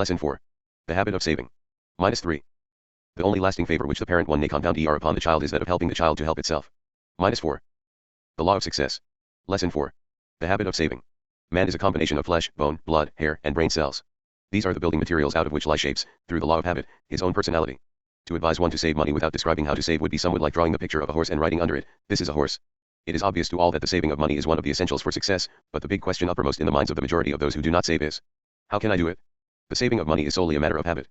Lesson 4. The habit of saving. -3. The only lasting favor which the parent one may compound upon the child is that of helping the child to help itself. -4. The law of success. Lesson 4. The habit of saving. Man is a combination of flesh, bone, blood, hair, and brain cells. These are the building materials out of which lie shapes, through the law of habit, his own personality. To advise one to save money without describing how to save would be somewhat like drawing the picture of a horse and writing under it, "This is a horse." It is obvious to all that the saving of money is one of the essentials for success, but the big question uppermost in the minds of the majority of those who do not save is, how can I do it? The saving of money is solely a matter of habit.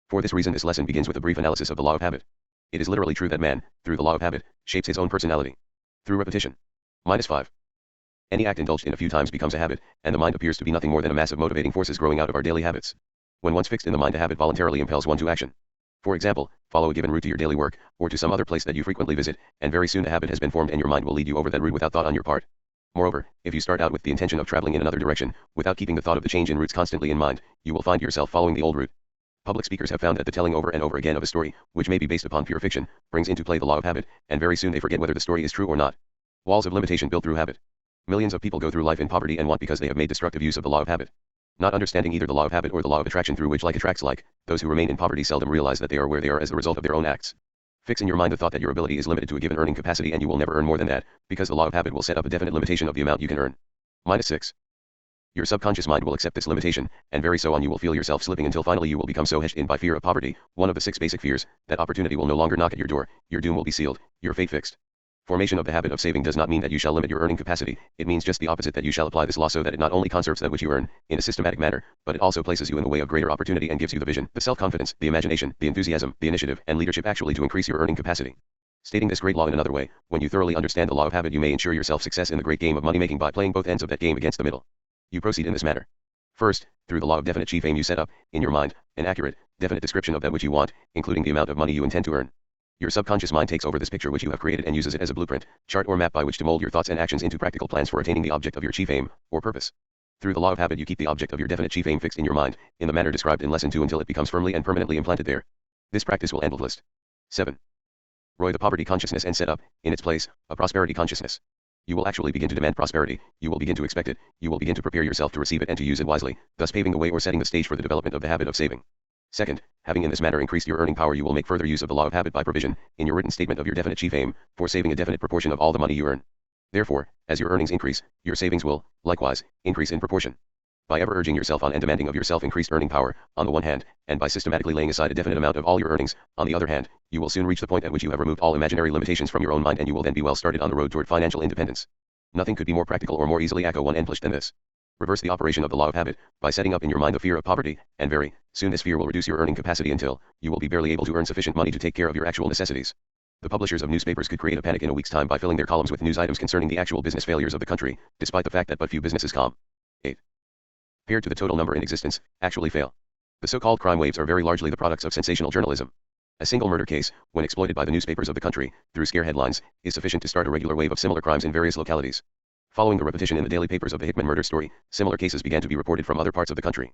For this reason this lesson begins with a brief analysis of the law of habit. It is literally true that man, through the law of habit, shapes his own personality. Through repetition. -5. Any act indulged in a few times becomes a habit, and the mind appears to be nothing more than a mass of motivating forces growing out of our daily habits. When once fixed in the mind, a habit voluntarily impels one to action. For example, follow a given route to your daily work, or to some other place that you frequently visit, and very soon the habit has been formed and your mind will lead you over that route without thought on your part. Moreover, if you start out with the intention of traveling in another direction, without keeping the thought of the change in routes constantly in mind, you will find yourself following the old route. Public speakers have found that the telling over and over again of a story, which may be based upon pure fiction, brings into play the law of habit, and very soon they forget whether the story is true or not. Walls of limitation built through habit. Millions of people go through life in poverty and want because they have made destructive use of the law of habit. Not understanding either the law of habit or the law of attraction through which like attracts like, those who remain in poverty seldom realize that they are where they are as the result of their own acts. Fix in your mind the thought that your ability is limited to a given earning capacity and you will never earn more than that, because the law of habit will set up a definite limitation of the amount you can earn. -6. Your subconscious mind will accept this limitation, and very so on you will feel yourself slipping until finally you will become so hedged in by fear of poverty, one of the 6 basic fears, that opportunity will no longer knock at your door, your doom will be sealed, your fate fixed. Formation of the habit of saving does not mean that you shall limit your earning capacity, it means just the opposite, that you shall apply this law so that it not only conserves that which you earn, in a systematic manner, but it also places you in the way of greater opportunity and gives you the vision, the self-confidence, the imagination, the enthusiasm, the initiative, and leadership actually to increase your earning capacity. Stating this great law in another way, when you thoroughly understand the law of habit you may ensure yourself success in the great game of money-making by playing both ends of that game against the middle. You proceed in this manner. First, through the law of definite chief aim you set up, in your mind, an accurate, definite description of that which you want, including the amount of money you intend to earn. Your subconscious mind takes over this picture which you have created and uses it as a blueprint, chart or map by which to mold your thoughts and actions into practical plans for attaining the object of your chief aim, or purpose. Through the law of habit you keep the object of your definite chief aim fixed in your mind, in the manner described in lesson 2 until it becomes firmly and permanently implanted there. This practice will end with list 7. Roy the poverty consciousness and set up, in its place, a prosperity consciousness. You will actually begin to demand prosperity, you will begin to expect it, you will begin to prepare yourself to receive it and to use it wisely, thus paving the way or setting the stage for the development of the habit of saving. Second, having in this manner increased your earning power you will make further use of the law of habit by provision, in your written statement of your definite chief aim, for saving a definite proportion of all the money you earn. Therefore, as your earnings increase, your savings will, likewise, increase in proportion. By ever urging yourself on and demanding of yourself increased earning power, on the one hand, and by systematically laying aside a definite amount of all your earnings, on the other hand, you will soon reach the point at which you have removed all imaginary limitations from your own mind and you will then be well started on the road toward financial independence. Nothing could be more practical or more easily accomplished than this. Reverse the operation of the law of habit, by setting up in your mind the fear of poverty, and very soon this fear will reduce your earning capacity until you will be barely able to earn sufficient money to take care of your actual necessities. The publishers of newspapers could create a panic in a week's time by filling their columns with news items concerning the actual business failures of the country, despite the fact that but few businesses 8. Paired to the total number in existence, actually fail. The so-called crime waves are very largely the products of sensational journalism. A single murder case, when exploited by the newspapers of the country, through scare headlines, is sufficient to start a regular wave of similar crimes in various localities. Following the repetition in the daily papers of the Hickman murder story, similar cases began to be reported from other parts of the country.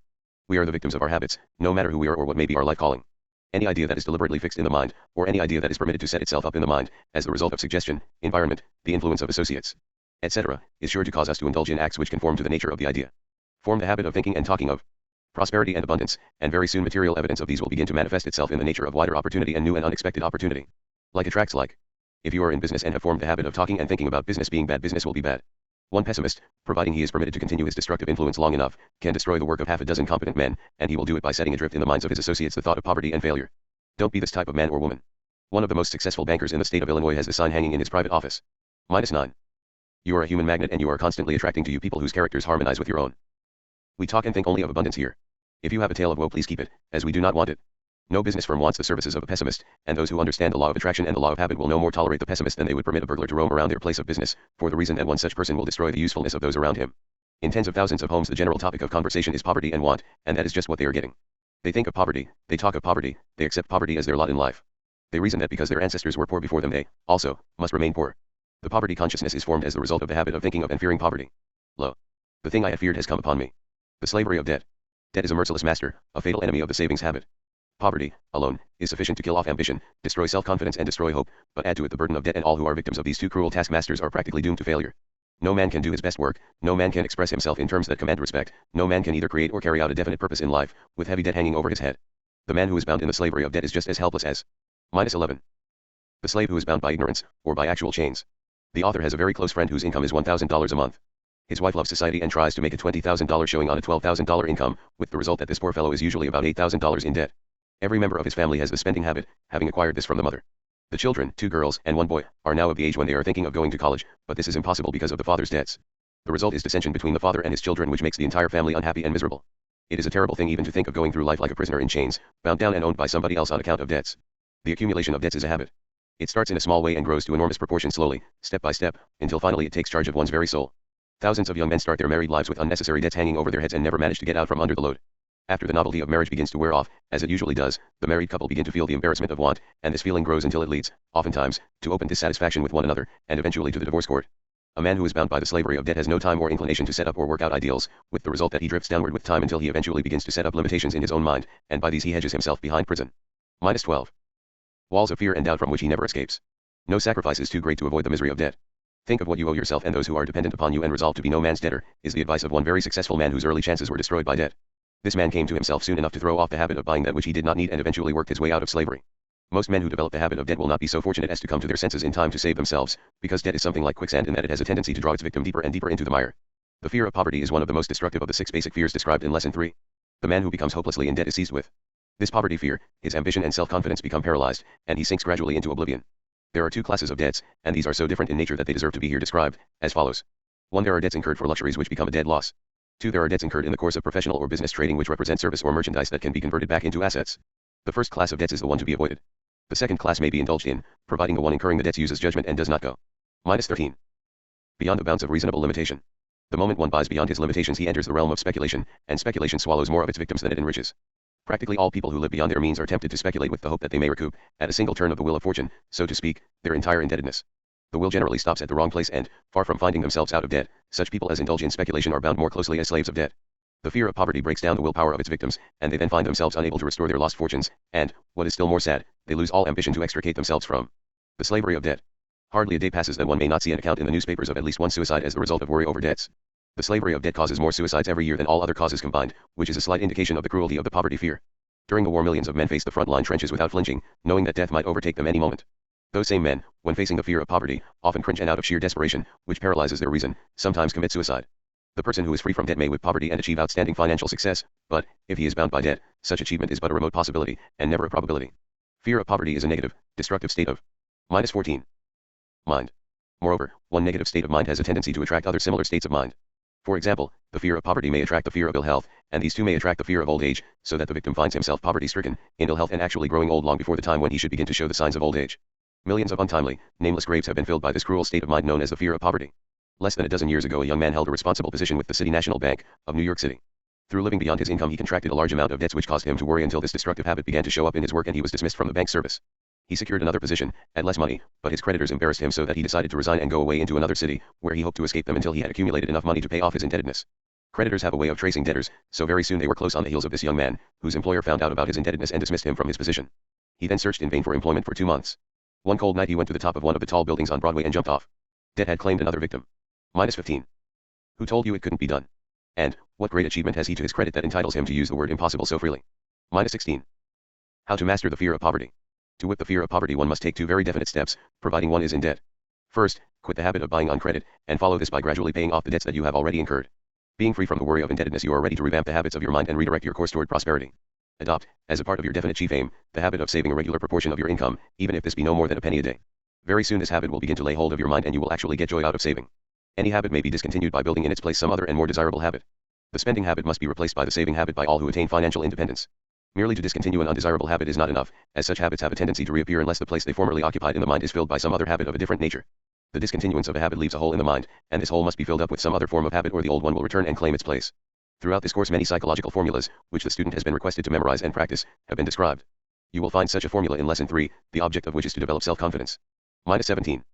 We are the victims of our habits, no matter who we are or what may be our life calling. Any idea that is deliberately fixed in the mind, or any idea that is permitted to set itself up in the mind, as the result of suggestion, environment, the influence of associates, etc., is sure to cause us to indulge in acts which conform to the nature of the idea. Form the habit of thinking and talking of prosperity and abundance, and very soon material evidence of these will begin to manifest itself in the nature of wider opportunity and new and unexpected opportunity. Like attracts like. If you are in business and have formed the habit of talking and thinking about business being bad, business will be bad. One pessimist, providing he is permitted to continue his destructive influence long enough, can destroy the work of half a dozen competent men, and he will do it by setting adrift in the minds of his associates the thought of poverty and failure. Don't be this type of man or woman. One of the most successful bankers in the state of Illinois has the sign hanging in his private office. -9. You are a human magnet and you are constantly attracting to you people whose characters harmonize with your own. We talk and think only of abundance here. If you have a tale of woe, please keep it, as we do not want it. No business firm wants the services of a pessimist, and those who understand the law of attraction and the law of habit will no more tolerate the pessimist than they would permit a burglar to roam around their place of business, for the reason that one such person will destroy the usefulness of those around him. In tens of thousands of homes the general topic of conversation is poverty and want, and that is just what they are getting. They think of poverty, they talk of poverty, they accept poverty as their lot in life. They reason that because their ancestors were poor before them they, also, must remain poor. The poverty consciousness is formed as the result of the habit of thinking of and fearing poverty. Lo! The thing I had feared has come upon me. The slavery of debt. Debt is a merciless master, a fatal enemy of the savings habit. Poverty, alone, is sufficient to kill off ambition, destroy self-confidence and destroy hope, but add to it the burden of debt and all who are victims of these two cruel taskmasters are practically doomed to failure. No man can do his best work, no man can express himself in terms that command respect, no man can either create or carry out a definite purpose in life, with heavy debt hanging over his head. The man who is bound in the slavery of debt is just as helpless as -11. The slave who is bound by ignorance, or by actual chains. The author has a very close friend whose income is $1,000 a month. His wife loves society and tries to make a $20,000 showing on a $12,000 income, with the result that this poor fellow is usually about $8,000 in debt. Every member of his family has the spending habit, having acquired this from the mother. The children, 2 girls and 1 boy, are now of the age when they are thinking of going to college, but this is impossible because of the father's debts. The result is dissension between the father and his children, which makes the entire family unhappy and miserable. It is a terrible thing even to think of going through life like a prisoner in chains, bound down and owned by somebody else on account of debts. The accumulation of debts is a habit. It starts in a small way and grows to enormous proportions slowly, step by step, until finally it takes charge of one's very soul. Thousands of young men start their married lives with unnecessary debts hanging over their heads and never manage to get out from under the load. After the novelty of marriage begins to wear off, as it usually does, the married couple begin to feel the embarrassment of want, and this feeling grows until it leads, oftentimes, to open dissatisfaction with one another, and eventually to the divorce court. A man who is bound by the slavery of debt has no time or inclination to set up or work out ideals, with the result that he drifts downward with time until he eventually begins to set up limitations in his own mind, and by these he hedges himself behind prison. -12. Walls of fear and doubt from which he never escapes. No sacrifice is too great to avoid the misery of debt. Think of what you owe yourself and those who are dependent upon you and resolve to be no man's debtor, is the advice of one very successful man whose early chances were destroyed by debt. This man came to himself soon enough to throw off the habit of buying that which he did not need and eventually worked his way out of slavery. Most men who develop the habit of debt will not be so fortunate as to come to their senses in time to save themselves, because debt is something like quicksand in that it has a tendency to draw its victim deeper and deeper into the mire. The fear of poverty is one of the most destructive of the 6 basic fears described in Lesson 3. The man who becomes hopelessly in debt is seized with this poverty fear, his ambition and self-confidence become paralyzed, and he sinks gradually into oblivion. There are 2 classes of debts, and these are so different in nature that they deserve to be here described, as follows. 1. There are debts incurred for luxuries which become a dead loss. 2. There are debts incurred in the course of professional or business trading which represent service or merchandise that can be converted back into assets. The first class of debts is the one to be avoided. The second class may be indulged in, providing the one incurring the debts uses judgment and does not go -13. Beyond the bounds of reasonable limitation. The moment one buys beyond his limitations he enters the realm of speculation, and speculation swallows more of its victims than it enriches. Practically all people who live beyond their means are tempted to speculate with the hope that they may recoup, at a single turn of the wheel of fortune, so to speak, their entire indebtedness. The will generally stops at the wrong place and, far from finding themselves out of debt, such people as indulge in speculation are bound more closely as slaves of debt. The fear of poverty breaks down the willpower of its victims, and they then find themselves unable to restore their lost fortunes, and, what is still more sad, they lose all ambition to extricate themselves from the slavery of debt. Hardly a day passes that one may not see an account in the newspapers of at least one suicide as the result of worry over debts. The slavery of debt causes more suicides every year than all other causes combined, which is a slight indication of the cruelty of the poverty fear. During the war millions of men faced the front-line trenches without flinching, knowing that death might overtake them any moment. Those same men, when facing the fear of poverty, often cringe and out of sheer desperation, which paralyzes their reason, sometimes commit suicide. The person who is free from debt may whip poverty and achieve outstanding financial success, but, if he is bound by debt, such achievement is but a remote possibility, and never a probability. Fear of poverty is a negative, destructive state of -14. Mind. Moreover, one negative state of mind has a tendency to attract other similar states of mind. For example, the fear of poverty may attract the fear of ill health, and these two may attract the fear of old age, so that the victim finds himself poverty-stricken, in ill health and actually growing old long before the time when he should begin to show the signs of old age. Millions of untimely, nameless graves have been filled by this cruel state of mind known as the fear of poverty. Less than a dozen years ago a young man held a responsible position with the City National Bank, of New York City. Through living beyond his income he contracted a large amount of debts which caused him to worry until this destructive habit began to show up in his work and he was dismissed from the bank service. He secured another position, at less money, but his creditors embarrassed him so that he decided to resign and go away into another city, where he hoped to escape them until he had accumulated enough money to pay off his indebtedness. Creditors have a way of tracing debtors, so very soon they were close on the heels of this young man, whose employer found out about his indebtedness and dismissed him from his position. He then searched in vain for employment for 2 months. One cold night he went to the top of one of the tall buildings on Broadway and jumped off. Debt had claimed another victim. -15. Who told you it couldn't be done? And, what great achievement has he to his credit that entitles him to use the word impossible so freely? -16. How to master the fear of poverty. To whip the fear of poverty one must take 2 very definite steps, providing one is in debt. First, quit the habit of buying on credit, and follow this by gradually paying off the debts that you have already incurred. Being free from the worry of indebtedness you are ready to revamp the habits of your mind and redirect your course toward prosperity. Adopt, as a part of your definite chief aim, the habit of saving a regular proportion of your income, even if this be no more than a penny a day. Very soon this habit will begin to lay hold of your mind and you will actually get joy out of saving. Any habit may be discontinued by building in its place some other and more desirable habit. The spending habit must be replaced by the saving habit by all who attain financial independence. Merely to discontinue an undesirable habit is not enough, as such habits have a tendency to reappear unless the place they formerly occupied in the mind is filled by some other habit of a different nature. The discontinuance of a habit leaves a hole in the mind, and this hole must be filled up with some other form of habit or the old one will return and claim its place. Throughout this course many psychological formulas, which the student has been requested to memorize and practice, have been described. You will find such a formula in Lesson 3, the object of which is to develop self-confidence. -17.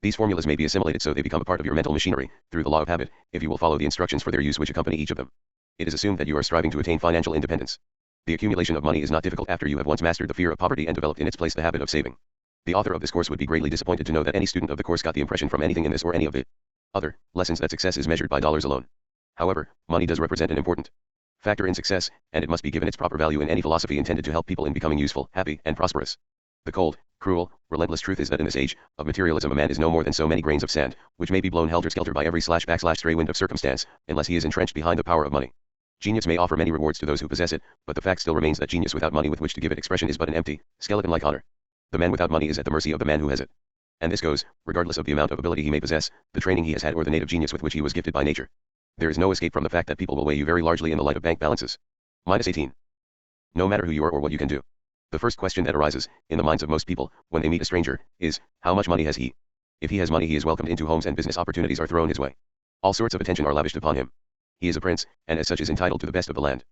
These formulas may be assimilated so they become a part of your mental machinery, through the law of habit, if you will follow the instructions for their use which accompany each of them. It is assumed that you are striving to attain financial independence. The accumulation of money is not difficult after you have once mastered the fear of poverty and developed in its place the habit of saving. The author of this course would be greatly disappointed to know that any student of the course got the impression from anything in this or any of it. Other lessons that success is measured by dollars alone. However, money does represent an important factor in success, and it must be given its proper value in any philosophy intended to help people in becoming useful, happy, and prosperous. The cold, cruel, relentless truth is that in this age of materialism a man is no more than so many grains of sand, which may be blown helter-skelter by every stray wind of circumstance, unless he is entrenched behind the power of money. Genius may offer many rewards to those who possess it, but the fact still remains that genius without money with which to give it expression is but an empty, skeleton-like honor. The man without money is at the mercy of the man who has it. And this goes, regardless of the amount of ability he may possess, the training he has had or the native genius with which he was gifted by nature. There is no escape from the fact that people will weigh you very largely in the light of bank balances. -18. No matter who you are or what you can do. The first question that arises, in the minds of most people, when they meet a stranger, is, how much money has he? If he has money he is welcomed into homes and business opportunities are thrown his way. All sorts of attention are lavished upon him. He is a prince, and as such is entitled to the best of the land.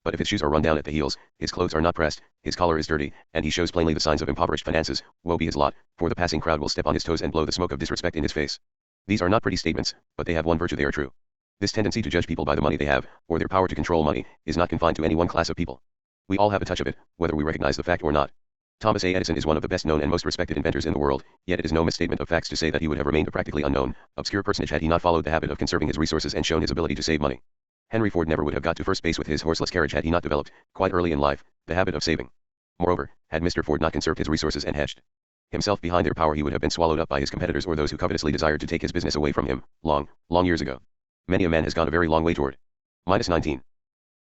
But if his shoes are run down at the heels, his clothes are not pressed, his collar is dirty, and he shows plainly the signs of impoverished finances, woe be his lot, for the passing crowd will step on his toes and blow the smoke of disrespect in his face. These are not pretty statements, but they have one virtue: they are true. This tendency to judge people by the money they have, or their power to control money, is not confined to any one class of people. We all have a touch of it, whether we recognize the fact or not. Thomas A. Edison is one of the best known and most respected inventors in the world, yet it is no misstatement of facts to say that he would have remained a practically unknown, obscure personage had he not followed the habit of conserving his resources and shown his ability to save money. Henry Ford never would have got to first base with his horseless carriage had he not developed, quite early in life, the habit of saving. Moreover, had Mr. Ford not conserved his resources and hedged himself behind their power, he would have been swallowed up by his competitors or those who covetously desired to take his business away from him, long years ago. Many a man has gone a very long way toward -19.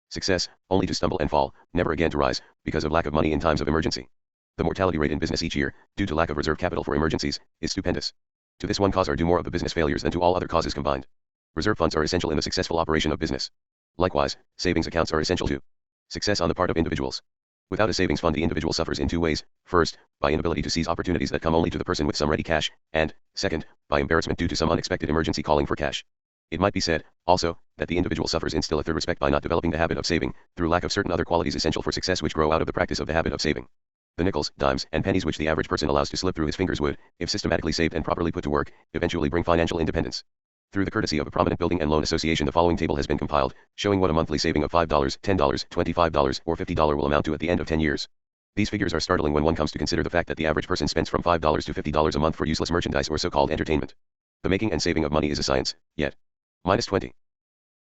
Success, only to stumble and fall, never again to rise, because of lack of money in times of emergency. The mortality rate in business each year, due to lack of reserve capital for emergencies, is stupendous. To this one cause are due more of the business failures than to all other causes combined. Reserve funds are essential in the successful operation of business. Likewise, savings accounts are essential to success on the part of individuals. Without a savings fund the individual suffers in two ways: first, by inability to seize opportunities that come only to the person with some ready cash, and, second, by embarrassment due to some unexpected emergency calling for cash. It might be said, also, that the individual suffers in still a third respect by not developing the habit of saving, through lack of certain other qualities essential for success which grow out of the practice of the habit of saving. The nickels, dimes, and pennies which the average person allows to slip through his fingers would, if systematically saved and properly put to work, eventually bring financial independence. Through the courtesy of a prominent building and loan association the following table has been compiled, showing what a monthly saving of $5, $10, $25, or $50 will amount to at the end of 10 years. These figures are startling when one comes to consider the fact that the average person spends from $5 to $50 a month for useless merchandise or so-called entertainment. The making and saving of money is a science, yet. -20.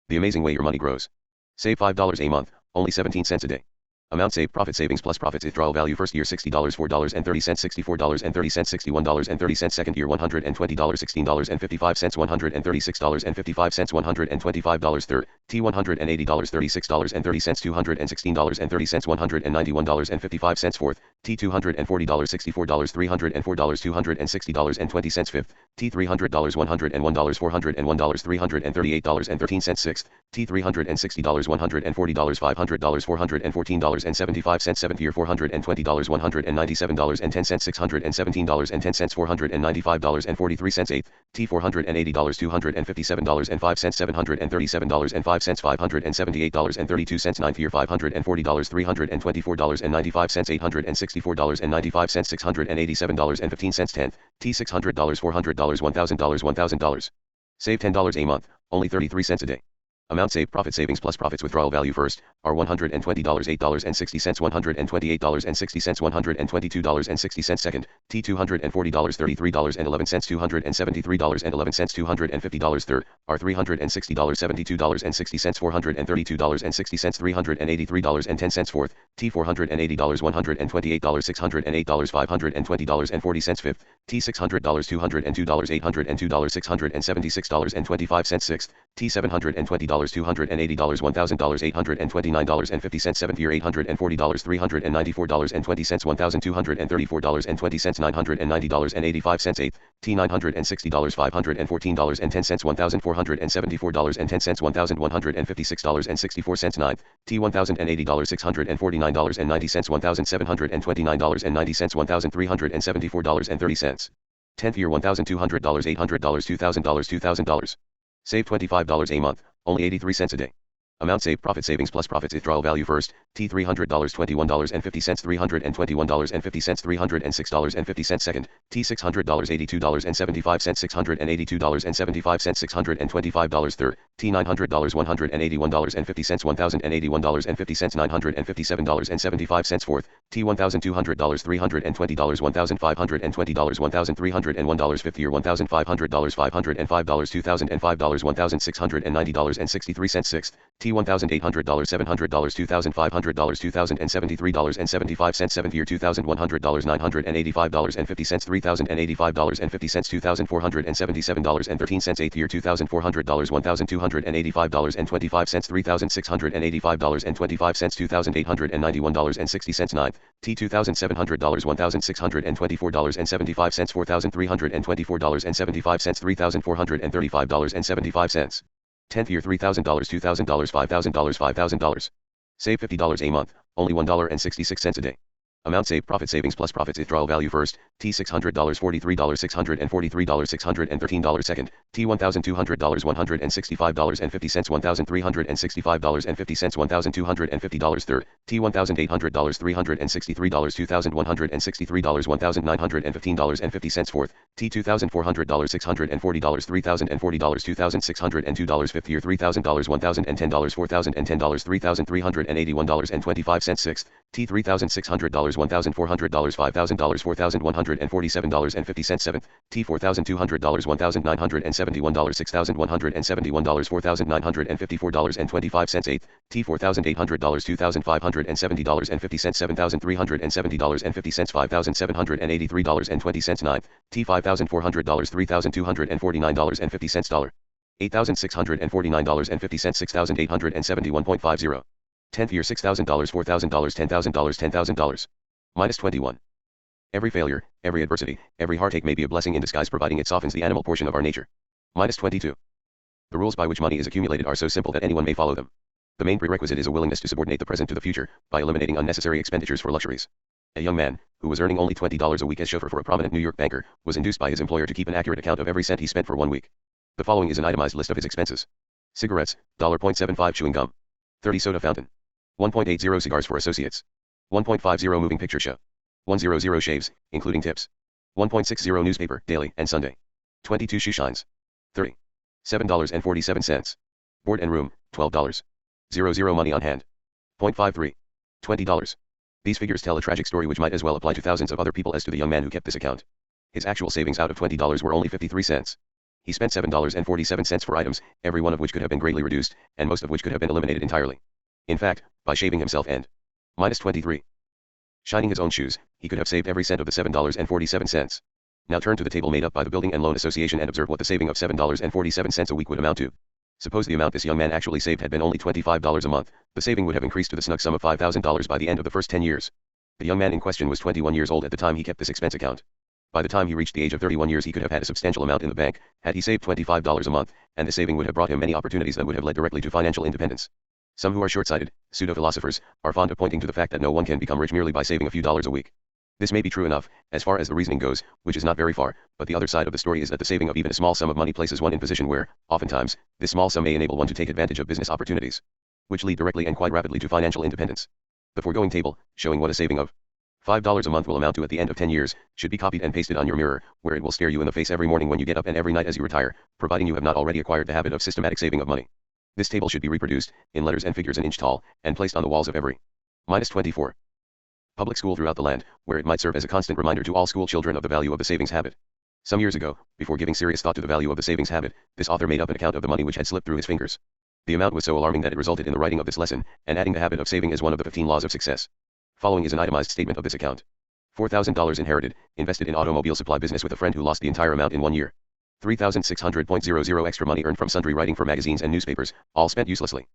The amazing way your money grows. Save $5 a month, only 17 cents a day. Amount saved: profit savings plus profits withdrawal value: first year $60, $4.30, $64.30, $61.30, second year $120, $16.55, $136.55, $125, third, T$180, $36.30, $216.30, $191.55, fourth, T$240, $64, $304, $260.20, fifth, T$300, $101, $401, $338.13, sixth, T$360, $140, $500, $414.75, seventh year $420, $197.10, $617.10, $495.43, eighth, T$480, $257.05, $737.05, $578.32, ninth year $540, $324.95, $864.95, $687.15, tenth, T$600, $400, $1,000, Save $10 a month, only 33 cents a day. Amount saved: profit savings plus profits withdrawal value: first, are $120, $8.60, $128.60, $122.60, second, T$240, $33.11, $273.11, $250, third, are $360, $72.60, $432.60, $383.10, fourth, T$480, $128, $608, $520.40, fifth, T$600, $202, $802, $676.25, sixth, T$720, $280, $1,000, $829.50, seventh year $840, $394.20, $1,234.20, $990.85, eighth, T$960, $514.10, $1,474.10, $1,156.64, ninth, T$1,080, $649.90, $1,729.90, $1,374.30, tenth year $1,200, $800, $2,000, $2,000. Save $25 a month, only 83 cents a day. Amount saved profit savings plus profits withdrawal value first, T $300 $21.50 $321.50 $306.50 second, T $600 $82.75 $682.75 $625 third, T $900 $181.50 $1,081.50 $957.75 fourth, T $1,200 $320 $1,520 $1,301 fifth year $1,500 $505 $2,005 $1,690.63 sixth, T $1,800 $700 $2,500 $2,073.75 seventh year $2,100 $985.50 $3,085.50 $2,477.13 eighth year $2,400 $1,285.25 $3,685.25 $2,891.60 ninth, T $2,700 $1,624.75 $4,324.75 $3,435.75 10th year $3,000 $2,000 $5,000 $5,000. Save $50 a month, only $1.66 a day. Amount saved profit savings plus profits withdrawal value first, T $600 $43 $643 $613 second, T $1,200 $165.50 $1,365.50 $1,250 third, T $1,800 $363 $2,163 $1,915.50 fourth, T $2,400 $640 $3,040 $2,602 fifth year $3,000 $1,010 $4,010 $3,381.25 sixth, T $3,600 $1,400 $5,000 $4,147.50 seventh, T $4,200 $1,971 $6,171 $4,954.25 eighth, T $4,800 $2,570.50 $7,370.50 $5,783.20 ninth, T $5,400 $3,249.50 $8,649.50 $6,871.50 10th year $6,000 $4,000 $10,000 $10,000. Minus 21. Every failure, every adversity, every heartache may be a blessing in disguise providing it softens the animal portion of our nature. Minus 22. The rules by which money is accumulated are so simple that anyone may follow them. The main prerequisite is a willingness to subordinate the present to the future, by eliminating unnecessary expenditures for luxuries. A young man, who was earning only $20 a week as chauffeur for a prominent New York banker, was induced by his employer to keep an accurate account of every cent he spent for 1 week. The following is an itemized list of his expenses. Cigarettes, $0.75 chewing gum. 30 soda fountain. 1.80 cigars for associates. 1.50 moving picture show. 100 shaves, including tips. 1.60 newspaper, daily and Sunday. 22 shoe shines. 30. $7.47. Board and room, $12. 00 money on hand. 0.53. $20. These figures tell a tragic story which might as well apply to thousands of other people as to the young man who kept this account. His actual savings out of $20 were only 53 cents. He spent $7.47 for items, every one of which could have been greatly reduced, and most of which could have been eliminated entirely. In fact, by shaving himself and minus 23. Shining his own shoes, he could have saved every cent of the $7.47. Now turn to the table made up by the Building and Loan Association and observe what the saving of $7.47 a week would amount to. Suppose the amount this young man actually saved had been only $25 a month, the saving would have increased to the snug sum of $5,000 by the end of the first 10 years. The young man in question was 21 years old at the time he kept this expense account. By the time he reached the age of 31 years he could have had a substantial amount in the bank, had he saved $25 a month, and the saving would have brought him many opportunities that would have led directly to financial independence. Some who are short-sighted, pseudo-philosophers, are fond of pointing to the fact that no one can become rich merely by saving a few dollars a week. This may be true enough, as far as the reasoning goes, which is not very far, but the other side of the story is that the saving of even a small sum of money places one in position where, oftentimes, this small sum may enable one to take advantage of business opportunities, which lead directly and quite rapidly to financial independence. The foregoing table, showing what a saving of $5 a month will amount to at the end of 10 years, should be copied and pasted on your mirror, where it will stare you in the face every morning when you get up and every night as you retire, providing you have not already acquired the habit of systematic saving of money. This table should be reproduced, in letters and figures an inch tall, and placed on the walls of every minus 24. Public school throughout the land, where it might serve as a constant reminder to all school children of the value of the savings habit. Some years ago, before giving serious thought to the value of the savings habit, this author made up an account of the money which had slipped through his fingers. The amount was so alarming that it resulted in the writing of this lesson, and adding the habit of saving as one of the 15 laws of success. Following is an itemized statement of this account. $4,000 inherited, invested in automobile supply business with a friend who lost the entire amount in 1 year. $3,600.00 extra money earned from sundry writing for magazines and newspapers, all spent uselessly.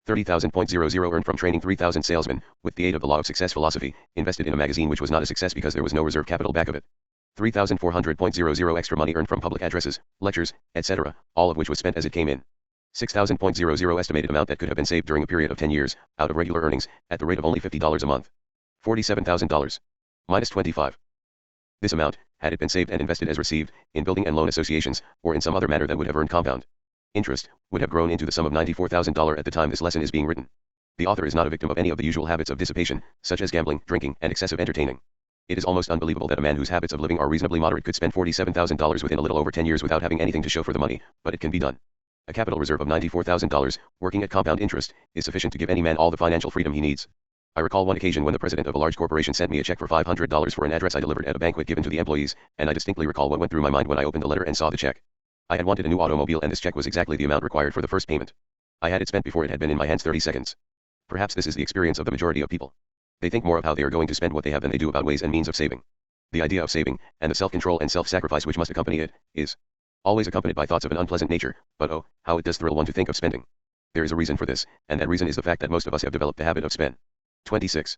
$30,000.00 earned from training 3,000 salesmen, with the aid of the law of success philosophy, invested in a magazine which was not a success because there was no reserve capital back of it. $3,400.00 extra money earned from public addresses, lectures, etc., all of which was spent as it came in. $6,000.00 estimated amount that could have been saved during a period of 10 years, out of regular earnings, at the rate of only $50 a month. $47,000. Minus 25. This amount, had it been saved and invested as received, in building and loan associations, or in some other manner that would have earned compound Interest would have grown into the sum of $94,000 at the time this lesson is being written. The author is not a victim of any of the usual habits of dissipation, such as gambling, drinking, and excessive entertaining. It is almost unbelievable that a man whose habits of living are reasonably moderate could spend $47,000 within a little over 10 years without having anything to show for the money, but it can be done. A capital reserve of $94,000, working at compound interest, is sufficient to give any man all the financial freedom he needs. I recall one occasion when the president of a large corporation sent me a check for $500 for an address I delivered at a banquet given to the employees, and I distinctly recall what went through my mind when I opened the letter and saw the check. I had wanted a new automobile and this check was exactly the amount required for the first payment. I had it spent before it had been in my hands 30 seconds. Perhaps this is the experience of the majority of people. They think more of how they are going to spend what they have than they do about ways and means of saving. The idea of saving, and the self-control and self-sacrifice which must accompany it, is always accompanied by thoughts of an unpleasant nature, but oh, how it does thrill one to think of spending. There is a reason for this, and that reason is the fact that most of us have developed the habit of spend. 26.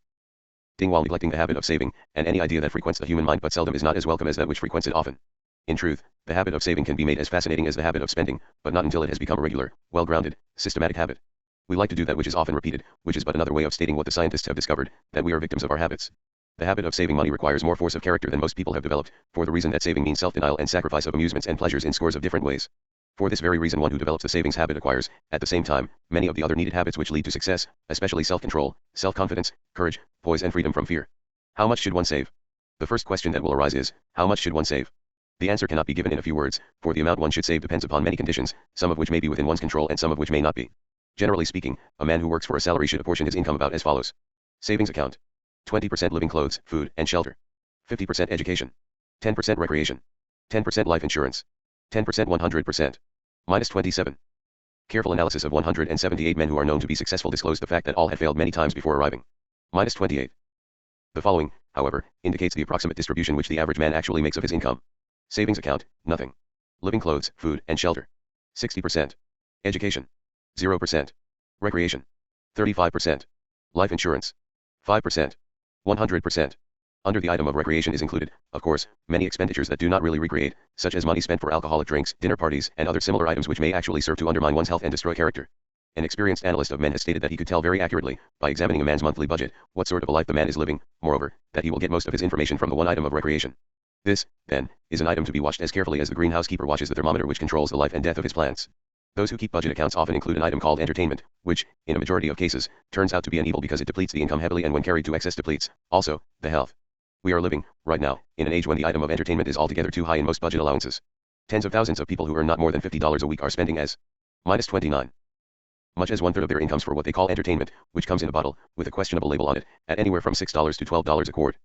Ding while neglecting the habit of saving, and any idea that frequents the human mind but seldom is not as welcome as that which frequents it often. In truth, the habit of saving can be made as fascinating as the habit of spending, but not until it has become a regular, well-grounded, systematic habit. We like to do that which is often repeated, which is but another way of stating what the scientists have discovered, that we are victims of our habits. The habit of saving money requires more force of character than most people have developed, for the reason that saving means self-denial and sacrifice of amusements and pleasures in scores of different ways. For this very reason one who develops the savings habit acquires, at the same time, many of the other needed habits which lead to success, especially self-control, self-confidence, courage, poise and freedom from fear. How much should one save? The first question that will arise is, how much should one save? The answer cannot be given in a few words, for the amount one should save depends upon many conditions, some of which may be within one's control and some of which may not be. Generally speaking, a man who works for a salary should apportion his income about as follows. Savings account. 20% living clothes, food, and shelter. 50% education. 10% recreation. 10% life insurance. 10% 100%. Minus 27. Careful analysis of 178 men who are known to be successful disclosed the fact that all had failed many times before arriving. Minus 28. The following, however, indicates the approximate distribution which the average man actually makes of his income. Savings account, nothing. Living clothes, food, and shelter. 60%. Education. 0%. Recreation. 35%. Life insurance. 5%. 100%. Under the item of recreation is included, of course, many expenditures that do not really recreate, such as money spent for alcoholic drinks, dinner parties, and other similar items which may actually serve to undermine one's health and destroy character. An experienced analyst of men has stated that he could tell very accurately, by examining a man's monthly budget, what sort of a life the man is living, moreover, that he will get most of his information from the one item of recreation. This, then, is an item to be watched as carefully as the greenhouse keeper watches the thermometer which controls the life and death of his plants. Those who keep budget accounts often include an item called entertainment, which, in a majority of cases, turns out to be an evil because it depletes the income heavily and when carried to excess depletes, also, the health. We are living, right now, in an age when the item of entertainment is altogether too high in most budget allowances. Tens of thousands of people who earn not more than $50 a week are spending as minus 29. Much as one-third of their incomes for what they call entertainment, which comes in a bottle, with a questionable label on it, at anywhere from $6 to $12 a quart.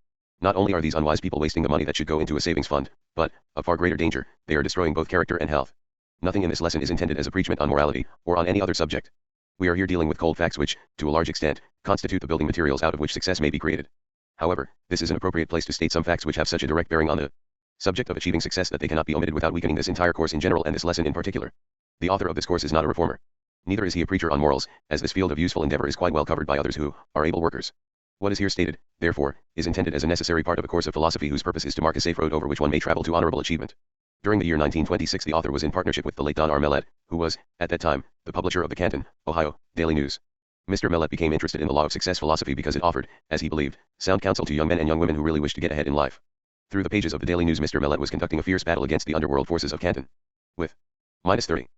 Not only are these unwise people wasting the money that should go into a savings fund, but, of far greater danger, they are destroying both character and health. Nothing in this lesson is intended as a preachment on morality, or on any other subject. We are here dealing with cold facts which, to a large extent, constitute the building materials out of which success may be created. However, this is an appropriate place to state some facts which have such a direct bearing on the subject of achieving success that they cannot be omitted without weakening this entire course in general and this lesson in particular. The author of this course is not a reformer. Neither is he a preacher on morals, as this field of useful endeavor is quite well covered by others who are able workers. What is here stated, therefore, is intended as a necessary part of a course of philosophy whose purpose is to mark a safe road over which one may travel to honorable achievement. During the year 1926 the author was in partnership with the late Don R. Mellett, who was, at that time, the publisher of the Canton, Ohio, Daily News. Mr. Mellett became interested in the law of success philosophy because it offered, as he believed, sound counsel to young men and young women who really wished to get ahead in life. Through the pages of the Daily News Mr. Mellett was conducting a fierce battle against the underworld forces of Canton. With minus 30.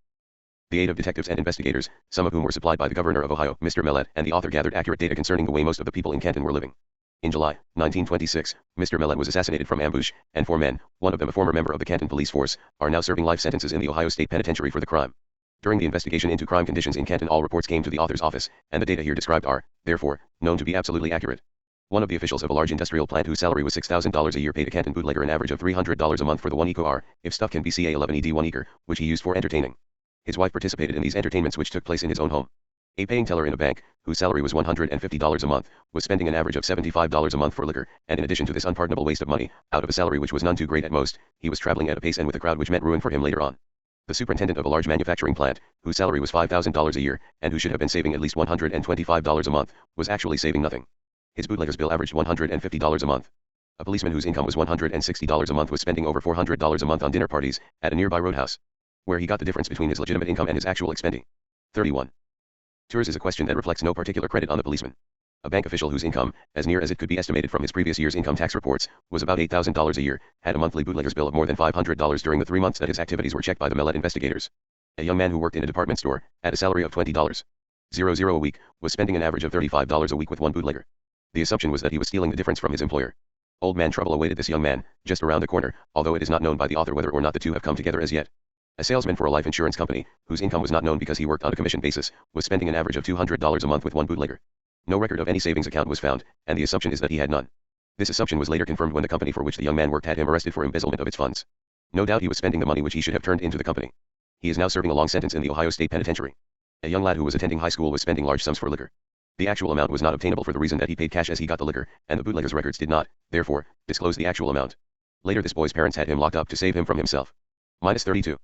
The aid of detectives and investigators, some of whom were supplied by the governor of Ohio, Mr. Mellett and the author gathered accurate data concerning the way most of the people in Canton were living. In July 1926, Mr. Mellett was assassinated from ambush, and 4 men, one of them a former member of the Canton police force, are now serving life sentences in the Ohio State Penitentiary for the crime. During the investigation into crime conditions in Canton all reports came to the author's office, and the data here described are, therefore, known to be absolutely accurate. One of the officials of a large industrial plant whose salary was $6,000 a year paid a Canton bootlegger an average of $300 a month for the 1 eco-hour, if stuff can be ca11ed 1 acre, which he used for entertaining. His wife participated in these entertainments which took place in his own home. A paying teller in a bank, whose salary was $150 a month, was spending an average of $75 a month for liquor, and in addition to this unpardonable waste of money, out of a salary which was none too great at most, he was traveling at a pace and with a crowd which meant ruin for him later on. The superintendent of a large manufacturing plant, whose salary was $5,000 a year, and who should have been saving at least $125 a month, was actually saving nothing. His bootlegger's bill averaged $150 a month. A policeman whose income was $160 a month was spending over $400 a month on dinner parties, at a nearby roadhouse, where he got the difference between his legitimate income and his actual expending. 31. Tours is a question that reflects no particular credit on the policeman. A bank official whose income, as near as it could be estimated from his previous year's income tax reports, was about $8,000 a year, had a monthly bootlegger's bill of more than $500 during the 3 months that his activities were checked by the Mellett investigators. A young man who worked in a department store, at a salary of $20.00 a week, was spending an average of $35 a week with one bootlegger. The assumption was that he was stealing the difference from his employer. Old man trouble awaited this young man, just around the corner, although it is not known by the author whether or not the two have come together as yet. A salesman for a life insurance company, whose income was not known because he worked on a commission basis, was spending an average of $200 a month with one bootlegger. No record of any savings account was found, and the assumption is that he had none. This assumption was later confirmed when the company for which the young man worked had him arrested for embezzlement of its funds. No doubt he was spending the money which he should have turned into the company. He is now serving a long sentence in the Ohio State Penitentiary. A young lad who was attending high school was spending large sums for liquor. The actual amount was not obtainable for the reason that he paid cash as he got the liquor, and the bootlegger's records did not, therefore, disclose the actual amount. Later this boy's parents had him locked up to save him from himself. -32.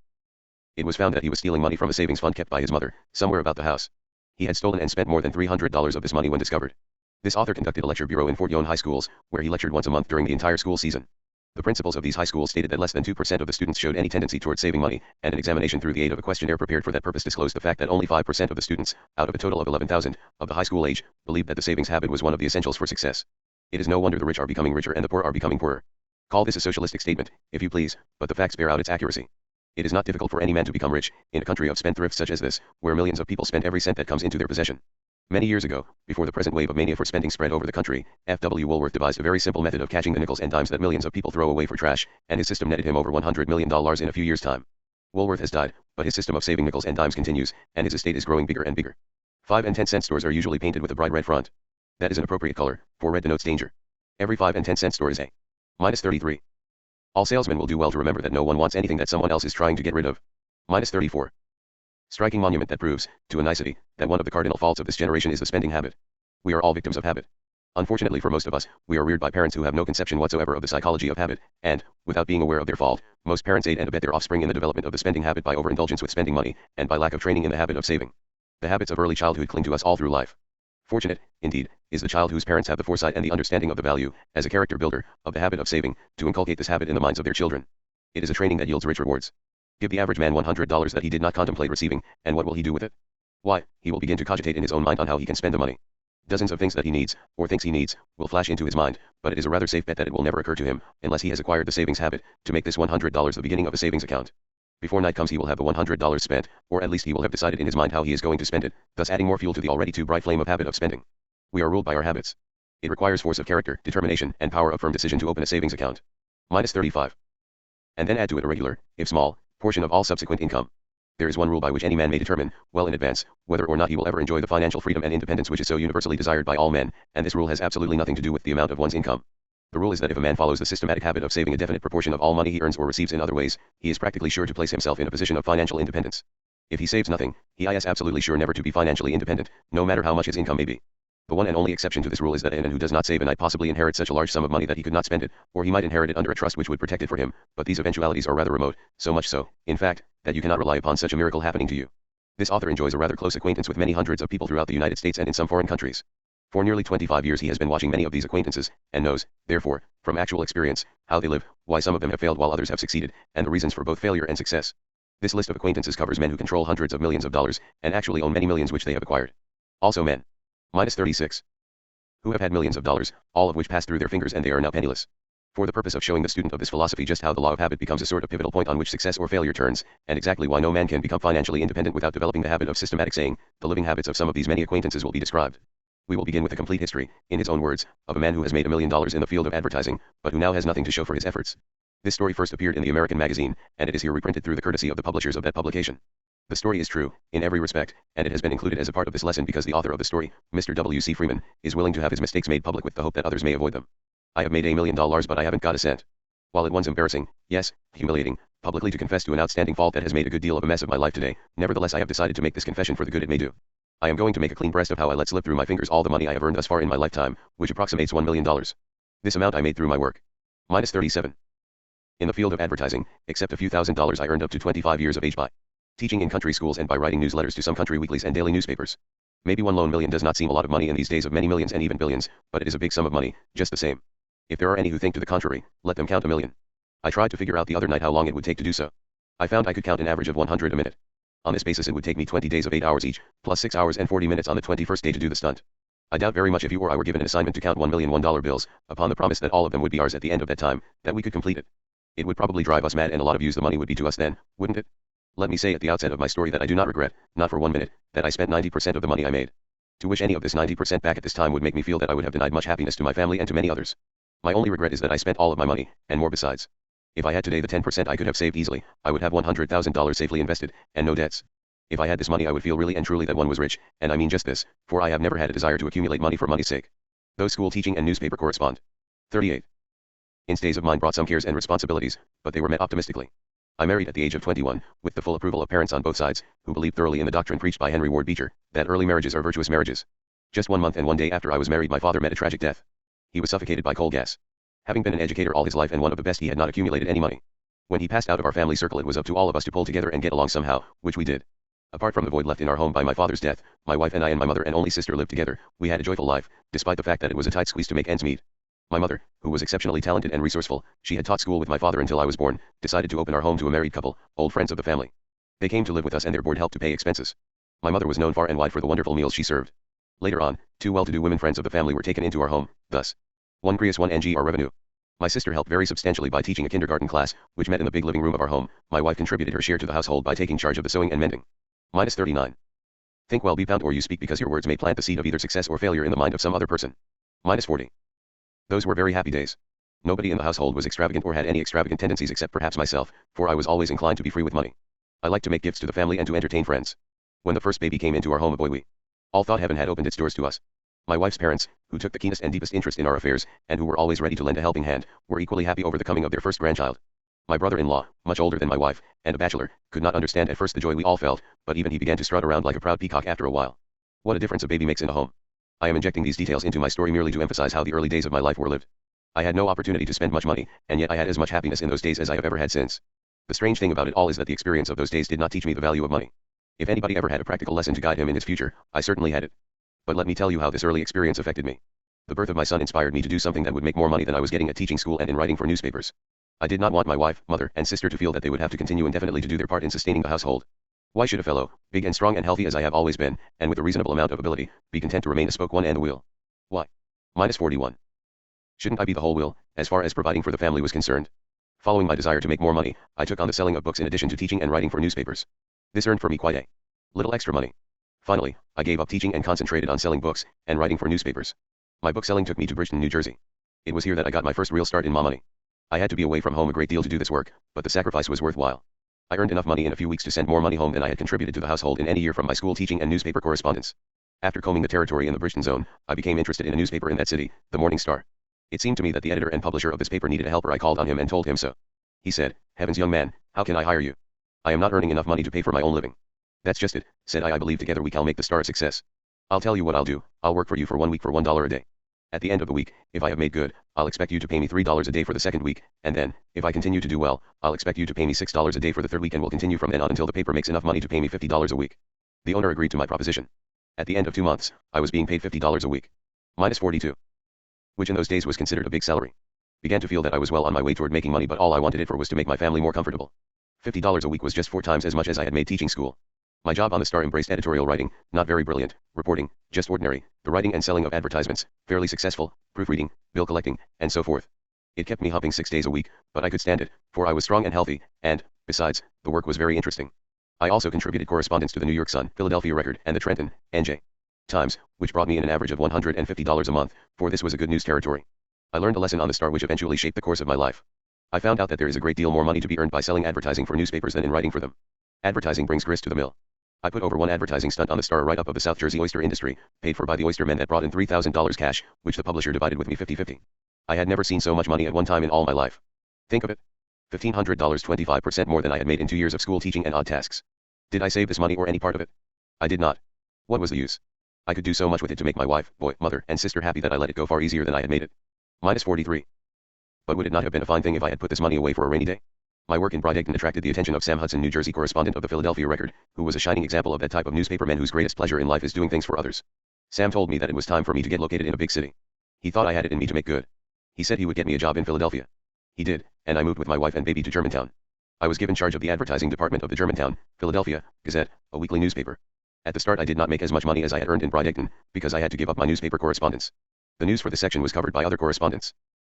It was found that he was stealing money from a savings fund kept by his mother, somewhere about the house. He had stolen and spent more than $300 of this money when discovered. This author conducted a lecture bureau in Fort Yonge high schools, where he lectured once a month during the entire school season. The principals of these high schools stated that less than 2% of the students showed any tendency toward saving money, and an examination through the aid of a questionnaire prepared for that purpose disclosed the fact that only 5% of the students, out of a total of 11,000, of the high school age, believed that the savings habit was one of the essentials for success. It is no wonder the rich are becoming richer and the poor are becoming poorer. Call this a socialistic statement, if you please, but the facts bear out its accuracy. It is not difficult for any man to become rich, in a country of spendthrifts such as this, where millions of people spend every cent that comes into their possession. Many years ago, before the present wave of mania for spending spread over the country, F.W. Woolworth devised a very simple method of catching the nickels and dimes that millions of people throw away for trash, and his system netted him over $100 million in a few years' time. Woolworth has died, but his system of saving nickels and dimes continues, and his estate is growing bigger and bigger. 5 and 10-cent stores are usually painted with a bright red front. That is an appropriate color, for red denotes danger. Every 5 and 10-cent store is a -33. All salesmen will do well to remember that no one wants anything that someone else is trying to get rid of. -34. Striking monument that proves, to a nicety, that one of the cardinal faults of this generation is the spending habit. We are all victims of habit. Unfortunately for most of us, we are reared by parents who have no conception whatsoever of the psychology of habit, and, without being aware of their fault, most parents aid and abet their offspring in the development of the spending habit by overindulgence with spending money, and by lack of training in the habit of saving. The habits of early childhood cling to us all through life. Fortunate, indeed, is the child whose parents have the foresight and the understanding of the value, as a character builder, of the habit of saving, to inculcate this habit in the minds of their children. It is a training that yields rich rewards. Give the average man $100 that he did not contemplate receiving, and what will he do with it? Why, he will begin to cogitate in his own mind on how he can spend the money. Dozens of things that he needs, or thinks he needs, will flash into his mind, but it is a rather safe bet that it will never occur to him, unless he has acquired the savings habit, to make this $100 the beginning of a savings account. Before night comes he will have the $100 spent, or at least he will have decided in his mind how he is going to spend it, thus adding more fuel to the already too bright flame of habit of spending. We are ruled by our habits. It requires force of character, determination, and power of firm decision to open a savings account. -35. And then add to it a regular, if small, portion of all subsequent income. There is one rule by which any man may determine, well in advance, whether or not he will ever enjoy the financial freedom and independence which is so universally desired by all men, and this rule has absolutely nothing to do with the amount of one's income. The rule is that if a man follows the systematic habit of saving a definite proportion of all money he earns or receives in other ways, he is practically sure to place himself in a position of financial independence. If he saves nothing, he is absolutely sure never to be financially independent, no matter how much his income may be. The one and only exception to this rule is that anyone who does not save might possibly inherit such a large sum of money that he could not spend it, or he might inherit it under a trust which would protect it for him, but these eventualities are rather remote, so much so, in fact, that you cannot rely upon such a miracle happening to you. This author enjoys a rather close acquaintance with many hundreds of people throughout the United States and in some foreign countries. For nearly 25 years he has been watching many of these acquaintances, and knows, therefore, from actual experience, how they live, why some of them have failed while others have succeeded, and the reasons for both failure and success. This list of acquaintances covers men who control hundreds of millions of dollars, and actually own many millions which they have acquired. Also men. -36. Who have had millions of dollars, all of which passed through their fingers and they are now penniless. For the purpose of showing the student of this philosophy just how the law of habit becomes a sort of pivotal point on which success or failure turns, and exactly why no man can become financially independent without developing the habit of systematic saying, the living habits of some of these many acquaintances will be described. We will begin with a complete history, in his own words, of a man who has made $1 million in the field of advertising, but who now has nothing to show for his efforts. This story first appeared in the American magazine, and it is here reprinted through the courtesy of the publishers of that publication. The story is true, in every respect, and it has been included as a part of this lesson because the author of the story, Mr. W.C. Freeman, is willing to have his mistakes made public with the hope that others may avoid them. I have made $1 million but I haven't got a cent. While it was embarrassing, yes, humiliating, publicly to confess to an outstanding fault that has made a good deal of a mess of my life today, nevertheless I have decided to make this confession for the good it may do. I am going to make a clean breast of how I let slip through my fingers all the money I have earned thus far in my lifetime, which approximates $1 million. This amount I made through my work. -37. In the field of advertising, except a few $1,000s I earned up to 25 years of age by teaching in country schools and by writing newsletters to some country weeklies and daily newspapers. Maybe one lone million does not seem a lot of money in these days of many millions and even billions, but it is a big sum of money, just the same. If there are any who think to the contrary, let them count $1 million. I tried to figure out the other night how long it would take to do so. I found I could count an average of 100 a minute. On this basis it would take me 20 days of 8 hours each, plus 6 hours and 40 minutes on the 21st day to do the stunt. I doubt very much if you or I were given an assignment to count $1 million $1 bills, upon the promise that all of them would be ours at the end of that time, that we could complete it. It would probably drive us mad and a lot of use the money would be to us then, wouldn't it? Let me say at the outset of my story that I do not regret, not for 1 minute, that I spent 90% of the money I made. To wish any of this 90% back at this time would make me feel that I would have denied much happiness to my family and to many others. My only regret is that I spent all of my money, and more besides. If I had today the 10% I could have saved easily, I would have $100,000 safely invested, and no debts. If I had this money I would feel really and truly that one was rich, and I mean just this, for I have never had a desire to accumulate money for money's sake. Those school teaching and newspaper correspond. 38. In's days of mine brought some cares and responsibilities, but they were met optimistically. I married at the age of 21, with the full approval of parents on both sides, who believed thoroughly in the doctrine preached by Henry Ward Beecher, that early marriages are virtuous marriages. Just 1 month and 1 day after I was married my father met a tragic death. He was suffocated by coal gas. Having been an educator all his life and one of the best, he had not accumulated any money. When he passed out of our family circle it was up to all of us to pull together and get along somehow, which we did. Apart from the void left in our home by my father's death, my wife and I and my mother and only sister lived together. We had a joyful life, despite the fact that it was a tight squeeze to make ends meet. My mother, who was exceptionally talented and resourceful, she had taught school with my father until I was born, decided to open our home to a married couple, old friends of the family. They came to live with us and their board helped to pay expenses. My mother was known far and wide for the wonderful meals she served. Later on, 2 well-to-do women friends of the family were taken into our home, thus 1 Grius 1 ng our revenue. My sister helped very substantially by teaching a kindergarten class, which met in the big living room of our home. My wife contributed her share to the household by taking charge of the sewing and mending. Minus 39. Think well, be pound, or you speak because your words may plant the seed of either success or failure in the mind of some other person. Minus 40. Those were very happy days. Nobody in the household was extravagant or had any extravagant tendencies except perhaps myself, for I was always inclined to be free with money. I liked to make gifts to the family and to entertain friends. When the first baby came into our home, a boy, we all thought heaven had opened its doors to us. My wife's parents, who took the keenest and deepest interest in our affairs, and who were always ready to lend a helping hand, were equally happy over the coming of their first grandchild. My brother-in-law, much older than my wife, and a bachelor, could not understand at first the joy we all felt, but even he began to strut around like a proud peacock after a while. What a difference a baby makes in a home. I am injecting these details into my story merely to emphasize how the early days of my life were lived. I had no opportunity to spend much money, and yet I had as much happiness in those days as I have ever had since. The strange thing about it all is that the experience of those days did not teach me the value of money. If anybody ever had a practical lesson to guide him in his future, I certainly had it. But let me tell you how this early experience affected me. The birth of my son inspired me to do something that would make more money than I was getting at teaching school and in writing for newspapers. I did not want my wife, mother, and sister to feel that they would have to continue indefinitely to do their part in sustaining the household. Why should a fellow, big and strong and healthy as I have always been, and with a reasonable amount of ability, be content to remain a spoke one and the wheel? Why? Minus 41. Shouldn't I be the whole wheel, as far as providing for the family was concerned? Following my desire to make more money, I took on the selling of books in addition to teaching and writing for newspapers. This earned for me quite a little extra money. Finally, I gave up teaching and concentrated on selling books and writing for newspapers. My book selling took me to Bridgeton, New Jersey. It was here that I got my first real start in money. I had to be away from home a great deal to do this work, but the sacrifice was worthwhile. I earned enough money in a few weeks to send more money home than I had contributed to the household in any year from my school teaching and newspaper correspondence. After combing the territory in the Bridgeton zone, I became interested in a newspaper in that city, the Morning Star. It seemed to me that the editor and publisher of this paper needed a helper. I called on him and told him so. He said, "Heavens, young man, how can I hire you? I am not earning enough money to pay for my own living." "That's just it," said I believe together we can make the Star a success. "I'll tell you what I'll do, I'll work for you for 1 week for $1 a day. At the end of the week, if I have made good, I'll expect you to pay me $3 a day for the second week, and then, if I continue to do well, I'll expect you to pay me $6 a day for the third week, and we'll continue from then on until the paper makes enough money to pay me $50 a week." The owner agreed to my proposition. At the end of 2 months, I was being paid $50 a week. Minus 42. Which in those days was considered a big salary. Began to feel that I was well on my way toward making money, but all I wanted it for was to make my family more comfortable. $50 a week was just 4 times as much as I had made teaching school. My job on the Star embraced editorial writing, not very brilliant, reporting, just ordinary, the writing and selling of advertisements, fairly successful, proofreading, bill collecting, and so forth. It kept me humping 6 days a week, but I could stand it, for I was strong and healthy, and, besides, the work was very interesting. I also contributed correspondence to the New York Sun, Philadelphia Record, and the Trenton, N.J. Times, which brought me in an average of $150 a month, for this was a good news territory. I learned a lesson on the Star which eventually shaped the course of my life. I found out that there is a great deal more money to be earned by selling advertising for newspapers than in writing for them. Advertising brings grist to the mill. I put over one advertising stunt on the Star, a write-up of the South Jersey oyster industry, paid for by the oyster men, that brought in $3,000 cash, which the publisher divided with me 50-50. I had never seen so much money at one time in all my life. Think of it. $1,500, 25% more than I had made in 2 years of school teaching and odd tasks. Did I save this money or any part of it? I did not. What was the use? I could do so much with it to make my wife, boy, mother, and sister happy that I let it go far easier than I had made it. Minus 43. But would it not have been a fine thing if I had put this money away for a rainy day? My work in Bridgeton attracted the attention of Sam Hudson, New Jersey correspondent of the Philadelphia Record, who was a shining example of that type of newspaperman whose greatest pleasure in life is doing things for others. Sam told me that it was time for me to get located in a big city. He thought I had it in me to make good. He said he would get me a job in Philadelphia. He did, and I moved with my wife and baby to Germantown. I was given charge of the advertising department of the Germantown, Philadelphia, Gazette, a weekly newspaper. At the start I did not make as much money as I had earned in Bridgeton, because I had to give up my newspaper correspondence. The news for the section was covered by other correspondents.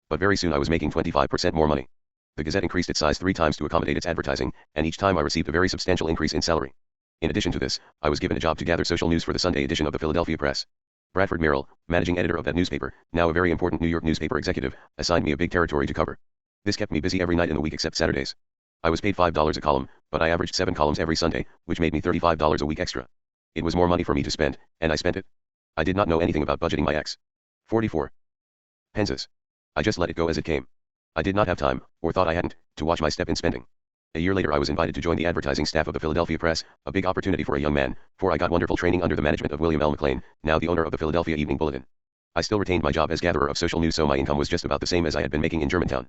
But very soon I was making 25% more money. The Gazette increased its size 3 times to accommodate its advertising, and each time I received a very substantial increase in salary. In addition to this, I was given a job to gather social news for the Sunday edition of the Philadelphia Press. Bradford Merrill, managing editor of that newspaper, now a very important New York newspaper executive, assigned me a big territory to cover. This kept me busy every night in the week except Saturdays. I was paid $5 a column, but I averaged 7 columns every Sunday, which made me $35 a week extra. It was more money for me to spend, and I spent it. I did not know anything about budgeting my ex. 44. Penses. I just let it go as it came. I did not have time, or thought I hadn't, to watch my step in spending. A year later I was invited to join the advertising staff of the Philadelphia Press, a big opportunity for a young man, for I got wonderful training under the management of William L. McLean, now the owner of the Philadelphia Evening Bulletin. I still retained my job as gatherer of social news, so my income was just about the same as I had been making in Germantown.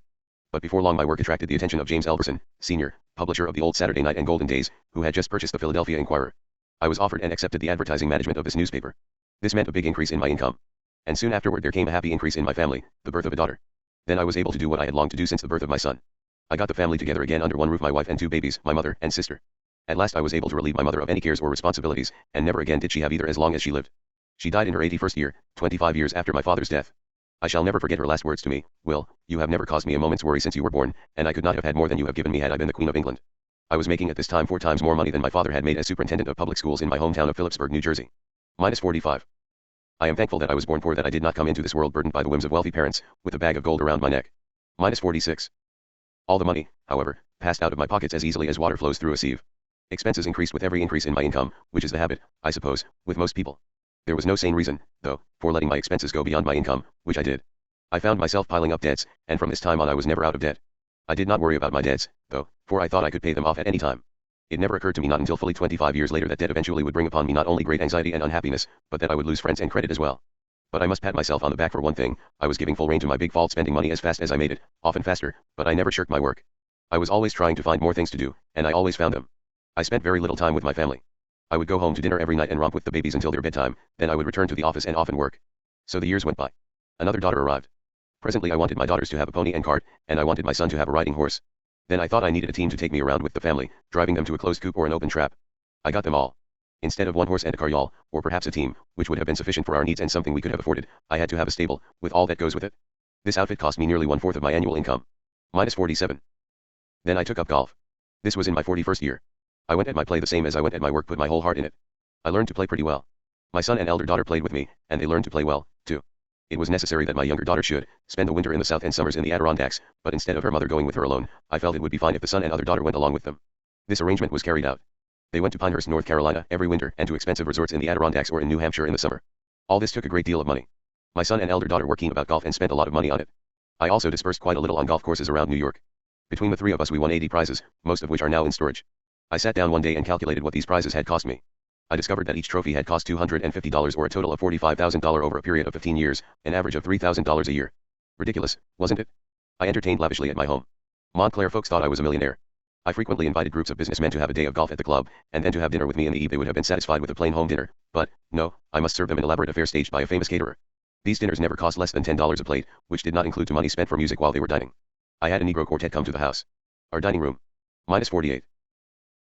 But before long my work attracted the attention of James Elverson, Sr., publisher of the Old Saturday Night and Golden Days, who had just purchased the Philadelphia Inquirer. I was offered and accepted the advertising management of this newspaper. This meant a big increase in my income. And soon afterward there came a happy increase in my family, the birth of a daughter. Then I was able to do what I had longed to do since the birth of my son. I got the family together again under one roof, my wife and 2 babies, my mother and sister. At last I was able to relieve my mother of any cares or responsibilities, and never again did she have either as long as she lived. She died in her 81st year, 25 years after my father's death. I shall never forget her last words to me: "Will, you have never caused me a moment's worry since you were born, and I could not have had more than you have given me had I been the Queen of England." I was making at this time 4 times more money than my father had made as superintendent of public schools in my hometown of Phillipsburg, New Jersey. Minus 45. I am thankful that I was born poor, that I did not come into this world burdened by the whims of wealthy parents, with a bag of gold around my neck. Minus 46. All the money, however, passed out of my pockets as easily as water flows through a sieve. Expenses increased with every increase in my income, which is the habit, I suppose, with most people. There was no sane reason, though, for letting my expenses go beyond my income, which I did. I found myself piling up debts, and from this time on I was never out of debt. I did not worry about my debts, though, for I thought I could pay them off at any time. It never occurred to me, not until fully 25 years later, that debt eventually would bring upon me not only great anxiety and unhappiness, but that I would lose friends and credit as well. But I must pat myself on the back for one thing: I was giving full rein to my big fault, spending money as fast as I made it, often faster, but I never shirked my work. I was always trying to find more things to do, and I always found them. I spent very little time with my family. I would go home to dinner every night and romp with the babies until their bedtime, then I would return to the office and often work. So the years went by. Another daughter arrived. Presently I wanted my daughters to have a pony and cart, and I wanted my son to have a riding horse. Then I thought I needed a team to take me around with the family, driving them to a closed coop or an open trap. I got them all. Instead of one horse and a carryall, or perhaps a team, which would have been sufficient for our needs and something we could have afforded, I had to have a stable, with all that goes with it. This outfit cost me nearly 1/4 of my annual income. Minus 47. Then I took up golf. This was in my 41st year. I went at my play the same as I went at my work, put my whole heart in it. I learned to play pretty well. My son and elder daughter played with me, and they learned to play well, too. It was necessary that my younger daughter should spend the winter in the South and summers in the Adirondacks, but instead of her mother going with her alone, I felt it would be fine if the son and other daughter went along with them. This arrangement was carried out. They went to Pinehurst, North Carolina, every winter, and to expensive resorts in the Adirondacks or in New Hampshire in the summer. All this took a great deal of money. My son and elder daughter were keen about golf and spent a lot of money on it. I also dispersed quite a little on golf courses around New York. Between the 3 of us we won 80 prizes, most of which are now in storage. I sat down one day and calculated what these prizes had cost me. I discovered that each trophy had cost $250, or a total of $45,000 over a period of 15 years, an average of $3,000 a year. Ridiculous, wasn't it? I entertained lavishly at my home. Montclair folks thought I was a millionaire. I frequently invited groups of businessmen to have a day of golf at the club, and then to have dinner with me in the evening. They would have been satisfied with a plain home dinner, but, no, I must serve them an elaborate affair staged by a famous caterer. These dinners never cost less than $10 a plate, which did not include the money spent for music while they were dining. I had a Negro quartet come to the house. Our dining room. Minus 48.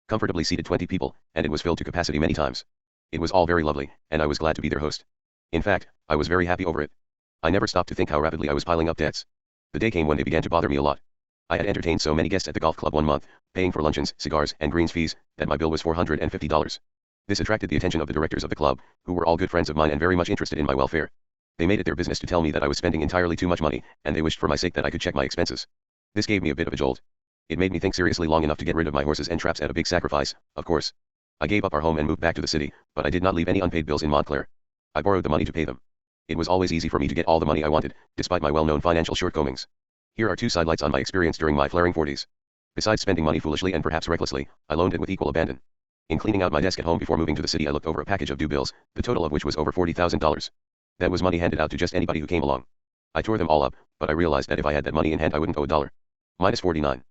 Comfortably seated 20 people, and it was filled to capacity many times. It was all very lovely, and I was glad to be their host. In fact, I was very happy over it. I never stopped to think how rapidly I was piling up debts. The day came when they began to bother me a lot. I had entertained so many guests at the golf club one month, paying for luncheons, cigars, and greens fees, that my bill was $450. This attracted the attention of the directors of the club, who were all good friends of mine and very much interested in my welfare. They made it their business to tell me that I was spending entirely too much money, and they wished for my sake that I could check my expenses. This gave me a bit of a jolt. It made me think seriously long enough to get rid of my horses and traps at a big sacrifice, of course. I gave up our home and moved back to the city, but I did not leave any unpaid bills in Montclair. I borrowed the money to pay them. It was always easy for me to get all the money I wanted, despite my well-known financial shortcomings. Here are 2 sidelights on my experience during my flaring 40s. Besides spending money foolishly and perhaps recklessly, I loaned it with equal abandon. In cleaning out my desk at home before moving to the city, I looked over a package of due bills, the total of which was over $40,000. That was money handed out to just anybody who came along. I tore them all up, but I realized that if I had that money in hand I wouldn't owe a dollar. Minus 49.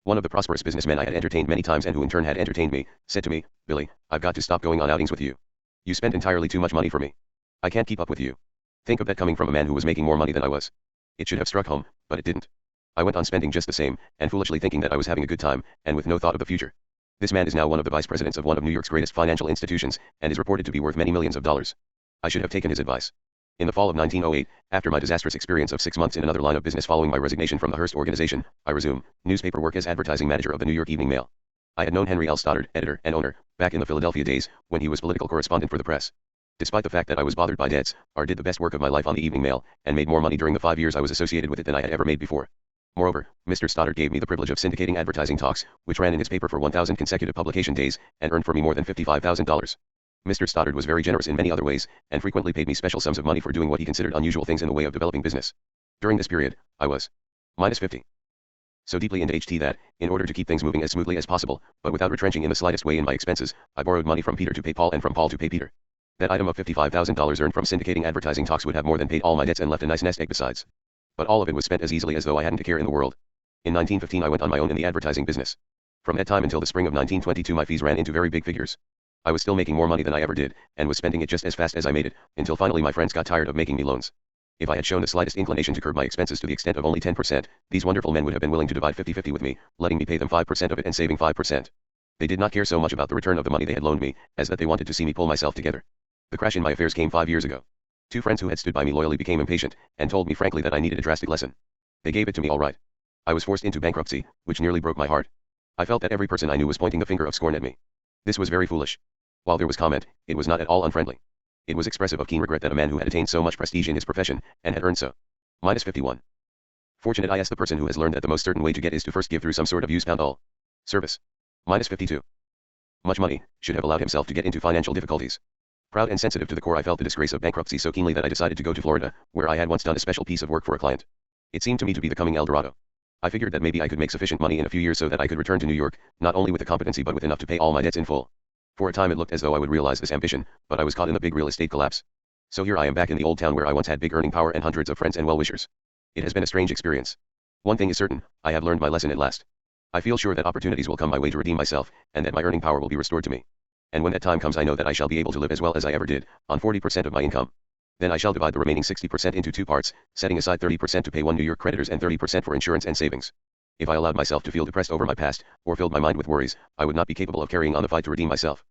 One of the prosperous businessmen I had entertained many times and who in turn had entertained me, said to me, "Billy, I've got to stop going on outings with you. You spend entirely too much money for me. I can't keep up with you." Think of that coming from a man who was making more money than I was. It should have struck home, but it didn't. I went on spending just the same, and foolishly thinking that I was having a good time, and with no thought of the future. This man is now one of the vice presidents of one of New York's greatest financial institutions, and is reported to be worth many millions of dollars. I should have taken his advice. In the fall of 1908, after my disastrous experience of 6 months in another line of business following my resignation from the Hearst organization, I resumed newspaper work as advertising manager of the New York Evening Mail. I had known Henry L. Stoddard, editor and owner, back in the Philadelphia days, when he was political correspondent for the press. Despite the fact that I was bothered by debts, I did the best work of my life on the Evening Mail, and made more money during the 5 years I was associated with it than I had ever made before. Moreover, Mr. Stoddard gave me the privilege of syndicating advertising talks, which ran in his paper for 1,000 consecutive publication days, and earned for me more than $55,000. Mr. Stoddard was very generous in many other ways, and frequently paid me special sums of money for doing what he considered unusual things in the way of developing business. During this period, I was minus 50. So deeply into HT that, in order to keep things moving as smoothly as possible, but without retrenching in the slightest way in my expenses, I borrowed money from Peter to pay Paul and from Paul to pay Peter. That item of $55,000 earned from syndicating advertising talks would have more than paid all my debts and left a nice nest egg besides. But all of it was spent as easily as though I hadn't a care in the world. In 1915 I went on my own in the advertising business. From that time until the spring of 1922 my fees ran into very big figures. I was still making more money than I ever did, and was spending it just as fast as I made it, until finally my friends got tired of making me loans. If I had shown the slightest inclination to curb my expenses to the extent of only 10%, these wonderful men would have been willing to divide 50-50 with me, letting me pay them 5% of it and saving 5%. They did not care so much about the return of the money they had loaned me, as that they wanted to see me pull myself together. The crash in my affairs came 5 years ago. 2 friends who had stood by me loyally became impatient, and told me frankly that I needed a drastic lesson. They gave it to me all right. I was forced into bankruptcy, which nearly broke my heart. I felt that every person I knew was pointing the finger of scorn at me. This was very foolish. While there was comment, it was not at all unfriendly. It was expressive of keen regret that a man who had attained so much prestige in his profession, and had earned so minus 51. Fortunate I asked the person who has learned that the most certain way to get is to first give through some sort of use pound all service. Minus 52. Much money, should have allowed himself to get into financial difficulties. Proud and sensitive to the core I felt the disgrace of bankruptcy so keenly that I decided to go to Florida, where I had once done a special piece of work for a client. It seemed to me to be the coming El Dorado. I figured that maybe I could make sufficient money in a few years so that I could return to New York, not only with the competency but with enough to pay all my debts in full. For a time it looked as though I would realize this ambition, but I was caught in the big real estate collapse. So here I am back in the old town where I once had big earning power and hundreds of friends and well-wishers. It has been a strange experience. One thing is certain, I have learned my lesson at last. I feel sure that opportunities will come my way to redeem myself, and that my earning power will be restored to me. And when that time comes I know that I shall be able to live as well as I ever did, on 40% of my income. Then I shall divide the remaining 60% into 2 parts, setting aside 30% to pay 1 New York creditors and 30% for insurance and savings. If I allowed myself to feel depressed over my past, or filled my mind with worries, I would not be capable of carrying on the fight to redeem myself.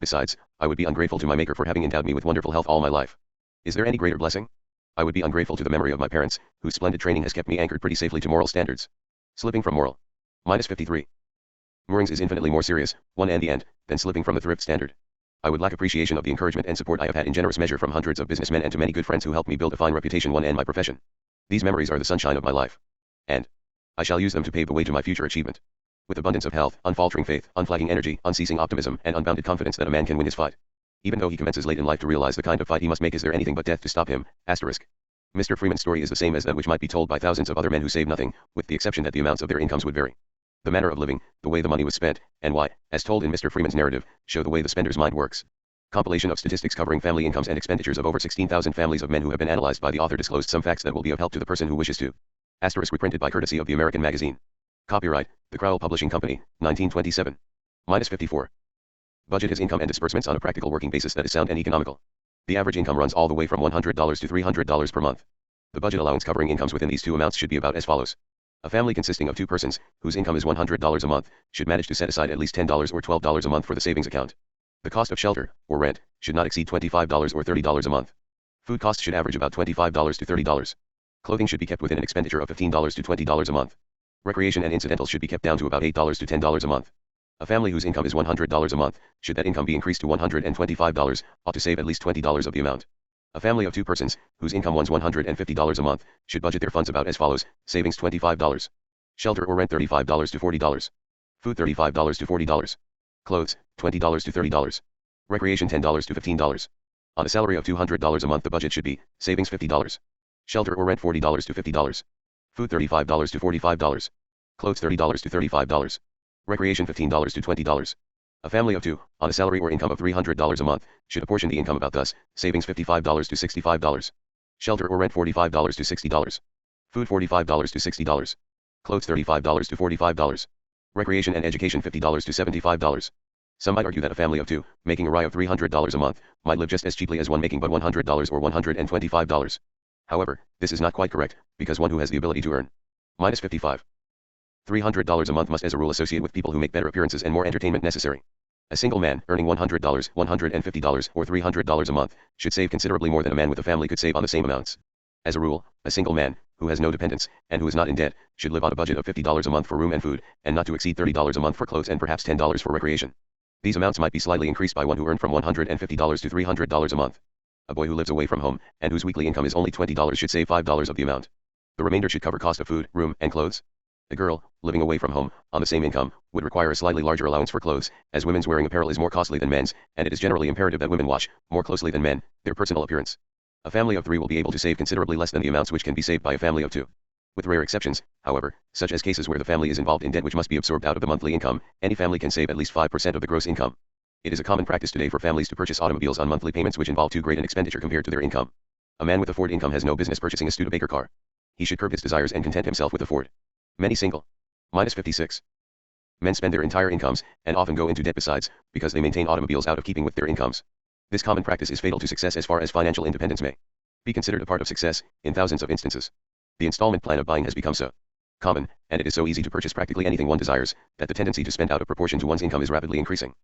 Besides, I would be ungrateful to my Maker for having endowed me with wonderful health all my life. Is there any greater blessing? I would be ungrateful to the memory of my parents, whose splendid training has kept me anchored pretty safely to moral standards. Slipping from moral. Minus 53. Moorings is infinitely more serious, one and the end, than slipping from the thrift standard. I would lack appreciation of the encouragement and support I have had in generous measure from hundreds of businessmen and to many good friends who helped me build a fine reputation one and my profession. These memories are the sunshine of my life. And I shall use them to pave the way to my future achievement. With abundance of health, unfaltering faith, unflagging energy, unceasing optimism, and unbounded confidence that a man can win his fight. Even though he commences late in life to realize the kind of fight he must make, is there anything but death to stop him? Asterisk. Mr. Freeman's story is the same as that which might be told by thousands of other men who save nothing, with the exception that the amounts of their incomes would vary. The manner of living, the way the money was spent, and why, as told in Mr. Freeman's narrative, show the way the spender's mind works. Compilation of statistics covering family incomes and expenditures of over 16,000 families of men who have been analyzed by the author disclosed some facts that will be of help to the person who wishes to. Asterisk reprinted by courtesy of the American Magazine. Copyright, The Crowell Publishing Company, 1927. Minus 54. Budget his income and disbursements on a practical working basis that is sound and economical. The average income runs all the way from $100 to $300 per month. The budget allowance covering incomes within these 2 amounts should be about as follows. A family consisting of 2 persons, whose income is $100 a month, should manage to set aside at least $10 or $12 a month for the savings account. The cost of shelter, or rent, should not exceed $25 or $30 a month. Food costs should average about $25 to $30. Clothing should be kept within an expenditure of $15 to $20 a month. Recreation and incidentals should be kept down to about $8 to $10 a month. A family whose income is $100 a month, should that income be increased to $125, ought to save at least $20 of the amount. A family of 2 persons, whose income was $150 a month, should budget their funds about as follows: savings $25. Shelter or rent $35 to $40. Food $35 to $40. Clothes, $20 to $30. Recreation $10 to $15. On a salary of $200 a month the budget should be, savings $50. Shelter or rent $40 to $50. Food $35 to $45. Clothes $30 to $35. Recreation $15 to $20. A family of 2, on a salary or income of $300 a month, should apportion the income about thus: savings $55 to $65. Shelter or rent $45 to $60. Food $45 to $60. Clothes $35 to $45. Recreation and education $50 to $75. Some might argue that a family of 2, making a rye of $300 a month, might live just as cheaply as one making but $100 or $125. However, this is not quite correct, because one who has the ability to earn minus 55. $300 a month must as a rule associate with people who make better appearances and more entertainment necessary. A single man earning $100, $150, or $300 a month should save considerably more than a man with a family could save on the same amounts. As a rule, a single man, who has no dependents, and who is not in debt, should live on a budget of $50 a month for room and food, and not to exceed $30 a month for clothes and perhaps $10 for recreation. These amounts might be slightly increased by one who earned from $150 to $300 a month. A boy who lives away from home, and whose weekly income is only $20 should save $5 of the amount. The remainder should cover cost of food, room, and clothes. A girl, living away from home, on the same income, would require a slightly larger allowance for clothes, as women's wearing apparel is more costly than men's, and it is generally imperative that women watch, more closely than men, their personal appearance. A family of 3 will be able to save considerably less than the amounts which can be saved by a family of 2. With rare exceptions, however, such as cases where the family is involved in debt which must be absorbed out of the monthly income, any family can save at least 5% of the gross income. It is a common practice today for families to purchase automobiles on monthly payments which involve too great an expenditure compared to their income. A man with a Ford income has no business purchasing a Studebaker car. He should curb his desires and content himself with a Ford. Many single. -56. Men spend their entire incomes, and often go into debt besides, because they maintain automobiles out of keeping with their incomes. This common practice is fatal to success as far as financial independence may be considered a part of success, in thousands of instances. The installment plan of buying has become so common, and it is so easy to purchase practically anything one desires, that the tendency to spend out of proportion to one's income is rapidly increasing.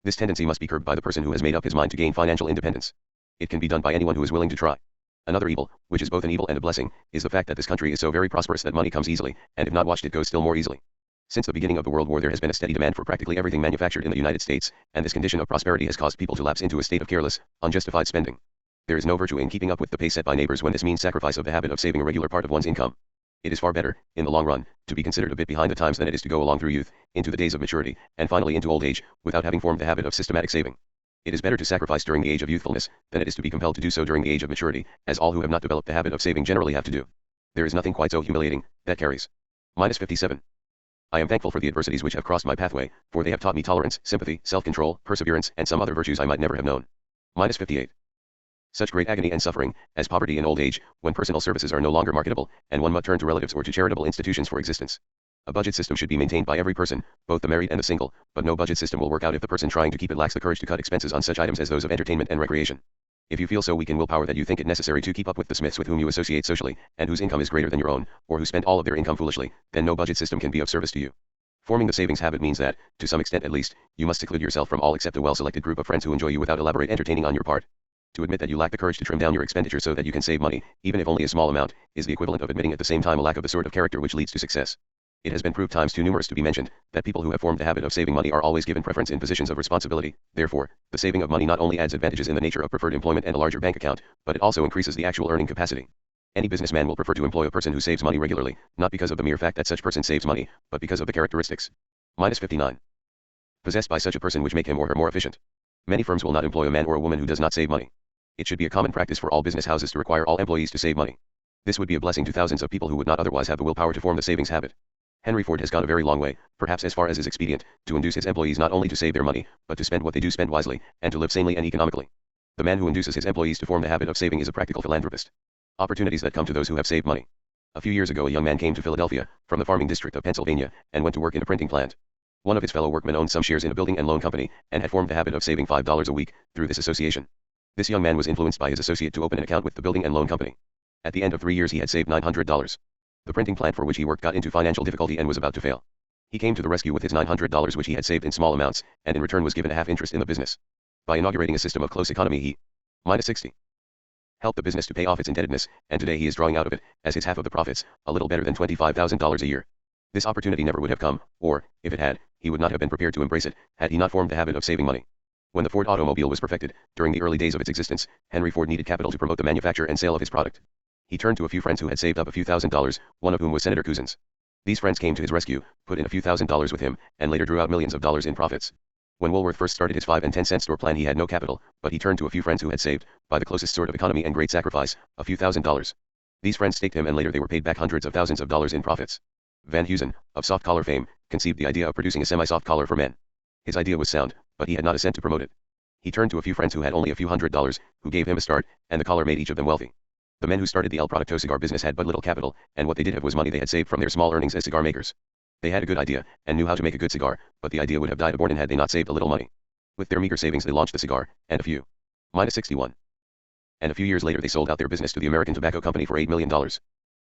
This tendency must be curbed by the person who has made up his mind to gain financial independence. It can be done by anyone who is willing to try. Another evil, which is both an evil and a blessing, is the fact that this country is so very prosperous that money comes easily, and if not watched it goes still more easily. Since the beginning of the World War there has been a steady demand for practically everything manufactured in the United States, and this condition of prosperity has caused people to lapse into a state of careless, unjustified spending. There is no virtue in keeping up with the pace set by neighbors when this means sacrifice of the habit of saving a regular part of one's income. It is far better, in the long run, to be considered a bit behind the times than it is to go along through youth, into the days of maturity, and finally into old age, without having formed the habit of systematic saving. It is better to sacrifice during the age of youthfulness, than it is to be compelled to do so during the age of maturity, as all who have not developed the habit of saving generally have to do. There is nothing quite so humiliating, that carries. -57. I am thankful for the adversities which have crossed my pathway, for they have taught me tolerance, sympathy, self-control, perseverance, and some other virtues I might never have known. -58. Such great agony and suffering, as poverty in old age, when personal services are no longer marketable, and one must turn to relatives or to charitable institutions for existence. A budget system should be maintained by every person, both the married and the single, but no budget system will work out if the person trying to keep it lacks the courage to cut expenses on such items as those of entertainment and recreation. If you feel so weak in willpower that you think it necessary to keep up with the Smiths with whom you associate socially, and whose income is greater than your own, or who spend all of their income foolishly, then no budget system can be of service to you. Forming the savings habit means that, to some extent at least, you must seclude yourself from all except a well-selected group of friends who enjoy you without elaborate entertaining on your part. To admit that you lack the courage to trim down your expenditure so that you can save money, even if only a small amount, is the equivalent of admitting at the same time a lack of the sort of character which leads to success. It has been proved times too numerous to be mentioned, that people who have formed the habit of saving money are always given preference in positions of responsibility. Therefore, the saving of money not only adds advantages in the nature of preferred employment and a larger bank account, but it also increases the actual earning capacity. Any businessman will prefer to employ a person who saves money regularly, not because of the mere fact that such person saves money, but because of the characteristics. -59. Possessed by such a person which make him or her more efficient. Many firms will not employ a man or a woman who does not save money. It should be a common practice for all business houses to require all employees to save money. This would be a blessing to thousands of people who would not otherwise have the willpower to form the savings habit. Henry Ford has gone a very long way, perhaps as far as is expedient, to induce his employees not only to save their money, but to spend what they do spend wisely, and to live sanely and economically. The man who induces his employees to form the habit of saving is a practical philanthropist. Opportunities that come to those who have saved money. A few years ago a young man came to Philadelphia, from the farming district of Pennsylvania, and went to work in a printing plant. One of his fellow workmen owned some shares in a building and loan company, and had formed the habit of saving $5 a week, through this association. This young man was influenced by his associate to open an account with the building and loan company. At the end of 3 years he had saved $900. The printing plant for which he worked got into financial difficulty and was about to fail. He came to the rescue with his $900 which he had saved in small amounts, and in return was given a half interest in the business. By inaugurating a system of close economy he -60. Helped the business to pay off its indebtedness, and today he is drawing out of it, as his half of the profits, a little better than $25,000 a year. This opportunity never would have come, or, if it had, he would not have been prepared to embrace it, had he not formed the habit of saving money. When the Ford automobile was perfected, during the early days of its existence, Henry Ford needed capital to promote the manufacture and sale of his product. He turned to a few friends who had saved up a few $1,000s, one of whom was Senator Couzens. These friends came to his rescue, put in a few $1,000s with him, and later drew out millions of dollars in profits. When Woolworth first started his 5 and 10 cent store plan he had no capital, but he turned to a few friends who had saved, by the closest sort of economy and great sacrifice, a few $1,000s. These friends staked him and later they were paid back hundreds of thousands of dollars in profits. Van Heusen, of soft collar fame, conceived the idea of producing a semi-soft collar for men. His idea was sound, but he had not a cent to promote it. He turned to a few friends who had only a few $100s, who gave him a start, and the collar made each of them wealthy. The men who started the El Producto cigar business had but little capital, and what they did have was money they had saved from their small earnings as cigar makers. They had a good idea, and knew how to make a good cigar, but the idea would have died a born had they not saved a little money. With their meager savings they launched the cigar, and a few. -61. And a few years later they sold out their business to the American Tobacco Company for $8 million.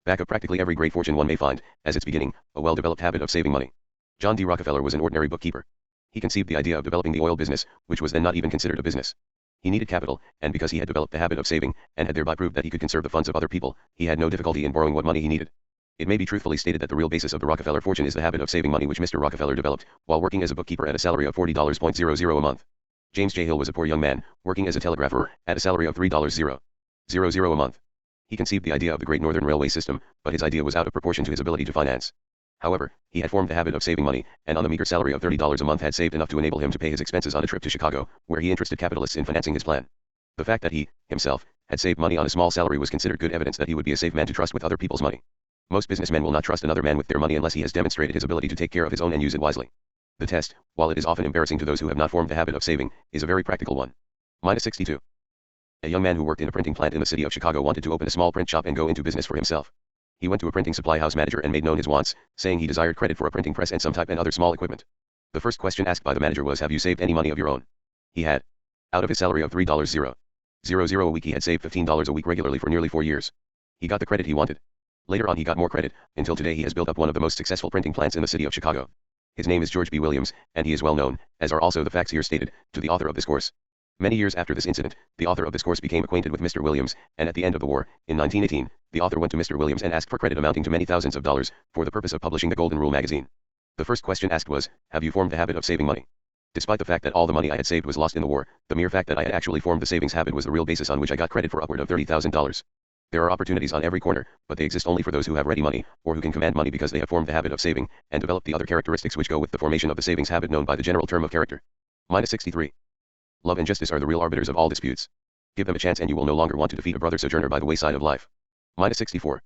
Back of practically every great fortune one may find, as its beginning, a well-developed habit of saving money. John D. Rockefeller was an ordinary bookkeeper. He conceived the idea of developing the oil business, which was then not even considered a business. He needed capital, and because he had developed the habit of saving, and had thereby proved that he could conserve the funds of other people, he had no difficulty in borrowing what money he needed. It may be truthfully stated that the real basis of the Rockefeller fortune is the habit of saving money which Mr. Rockefeller developed, while working as a bookkeeper at a salary of $40.00 a month. James J. Hill was a poor young man, working as a telegrapher, at a salary of $3.00 a month. He conceived the idea of the Great Northern Railway system, but his idea was out of proportion to his ability to finance. However, he had formed the habit of saving money, and on the meager salary of $30 a month had saved enough to enable him to pay his expenses on a trip to Chicago, where he interested capitalists in financing his plan. The fact that he, himself, had saved money on a small salary was considered good evidence that he would be a safe man to trust with other people's money. Most businessmen will not trust another man with their money unless he has demonstrated his ability to take care of his own and use it wisely. The test, while it is often embarrassing to those who have not formed the habit of saving, is a very practical one. -62. A young man who worked in a printing plant in the city of Chicago wanted to open a small print shop and go into business for himself. He went to a printing supply house manager and made known his wants, saying he desired credit for a printing press and some type and other small equipment. The first question asked by the manager was, "Have you saved any money of your own?" He had. Out of his salary of $3.00 a week, he had saved $15 a week regularly for nearly 4 years. He got the credit he wanted. Later on he got more credit, until today he has built up one of the most successful printing plants in the city of Chicago. His name is George B. Williams, and he is well known, as are also the facts here stated, to the author of this course. Many years after this incident, the author of this course became acquainted with Mr. Williams, and at the end of the war, in 1918, the author went to Mr. Williams and asked for credit amounting to many thousands of dollars, for the purpose of publishing the Golden Rule magazine. The first question asked was, "Have you formed the habit of saving money?" Despite the fact that all the money I had saved was lost in the war, the mere fact that I had actually formed the savings habit was the real basis on which I got credit for upward of $30,000. There are opportunities on every corner, but they exist only for those who have ready money, or who can command money because they have formed the habit of saving, and developed the other characteristics which go with the formation of the savings habit known by the general term of character. -63. Love and justice are the real arbiters of all disputes. Give them a chance and you will no longer want to defeat a brother sojourner by the wayside of life. -64.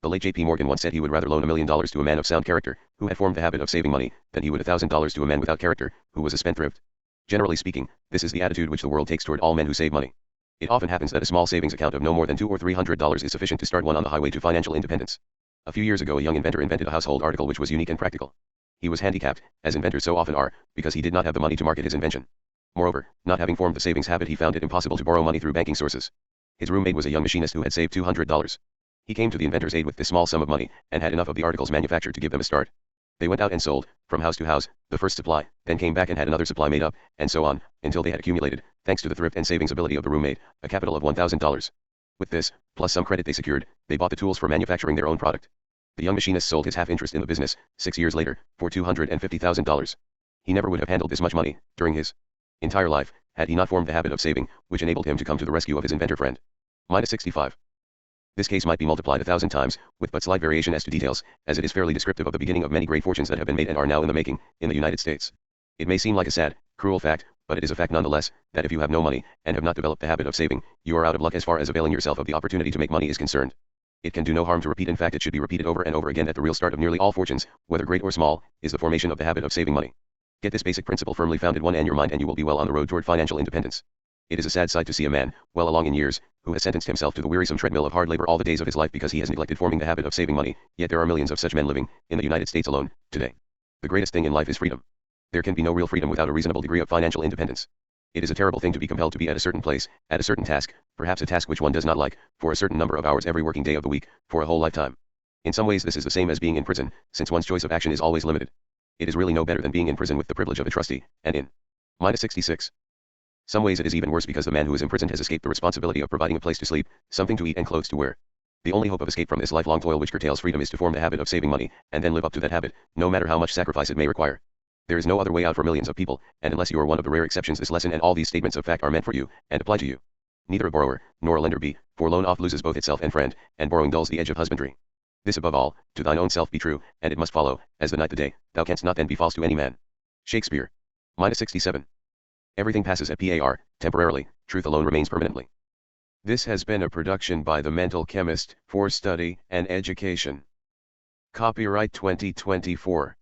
The late J.P. Morgan once said he would rather loan $1 million to a man of sound character, who had formed the habit of saving money, than he would $1,000 to a man without character, who was a spendthrift. Generally speaking, this is the attitude which the world takes toward all men who save money. It often happens that a small savings account of no more than $200 or $300 is sufficient to start one on the highway to financial independence. A few years ago a young inventor invented a household article which was unique and practical. He was handicapped, as inventors so often are, because he did not have the money to market his invention. Moreover, not having formed the savings habit, he found it impossible to borrow money through banking sources. His roommate was a young machinist who had saved $200. He came to the inventor's aid with this small sum of money, and had enough of the articles manufactured to give them a start. They went out and sold, from house to house, the first supply, then came back and had another supply made up, and so on, until they had accumulated, thanks to the thrift and savings ability of the roommate, a capital of $1,000. With this, plus some credit they secured, they bought the tools for manufacturing their own product. The young machinist sold his half interest in the business, 6 years later, for $250,000. He never would have handled this much money, during his entire life, had he not formed the habit of saving, which enabled him to come to the rescue of his inventor friend. -65. This case might be multiplied 1,000 times, with but slight variation as to details, as it is fairly descriptive of the beginning of many great fortunes that have been made and are now in the making, in the United States. It may seem like a sad, cruel fact, but it is a fact nonetheless, that if you have no money, and have not developed the habit of saving, you are out of luck as far as availing yourself of the opportunity to make money is concerned. It can do no harm to repeat. In fact, it should be repeated over and over again, that the real start of nearly all fortunes, whether great or small, is the formation of the habit of saving money. Get this basic principle firmly founded in your mind and you will be well on the road toward financial independence. It is a sad sight to see a man, well along in years, who has sentenced himself to the wearisome treadmill of hard labor all the days of his life because he has neglected forming the habit of saving money, yet there are millions of such men living, in the United States alone, today. The greatest thing in life is freedom. There can be no real freedom without a reasonable degree of financial independence. It is a terrible thing to be compelled to be at a certain place, at a certain task, perhaps a task which one does not like, for a certain number of hours every working day of the week, for a whole lifetime. In some ways this is the same as being in prison, since one's choice of action is always limited. It is really no better than being in prison with the privilege of a trustee, and in -66. Some ways it is even worse because the man who is imprisoned has escaped the responsibility of providing a place to sleep, something to eat and clothes to wear. The only hope of escape from this lifelong toil which curtails freedom is to form the habit of saving money, and then live up to that habit, no matter how much sacrifice it may require. There is no other way out for millions of people, and unless you are one of the rare exceptions, this lesson and all these statements of fact are meant for you, and apply to you. Neither a borrower, nor a lender be, for loan oft loses both itself and friend, and borrowing dulls the edge of husbandry. This above all, to thine own self be true, and it must follow, as the night the day, thou canst not then be false to any man. Shakespeare. -67. Everything passes at par, temporarily, truth alone remains permanently. This has been a production by the MentalChemist, for study and education. Copyright 2024.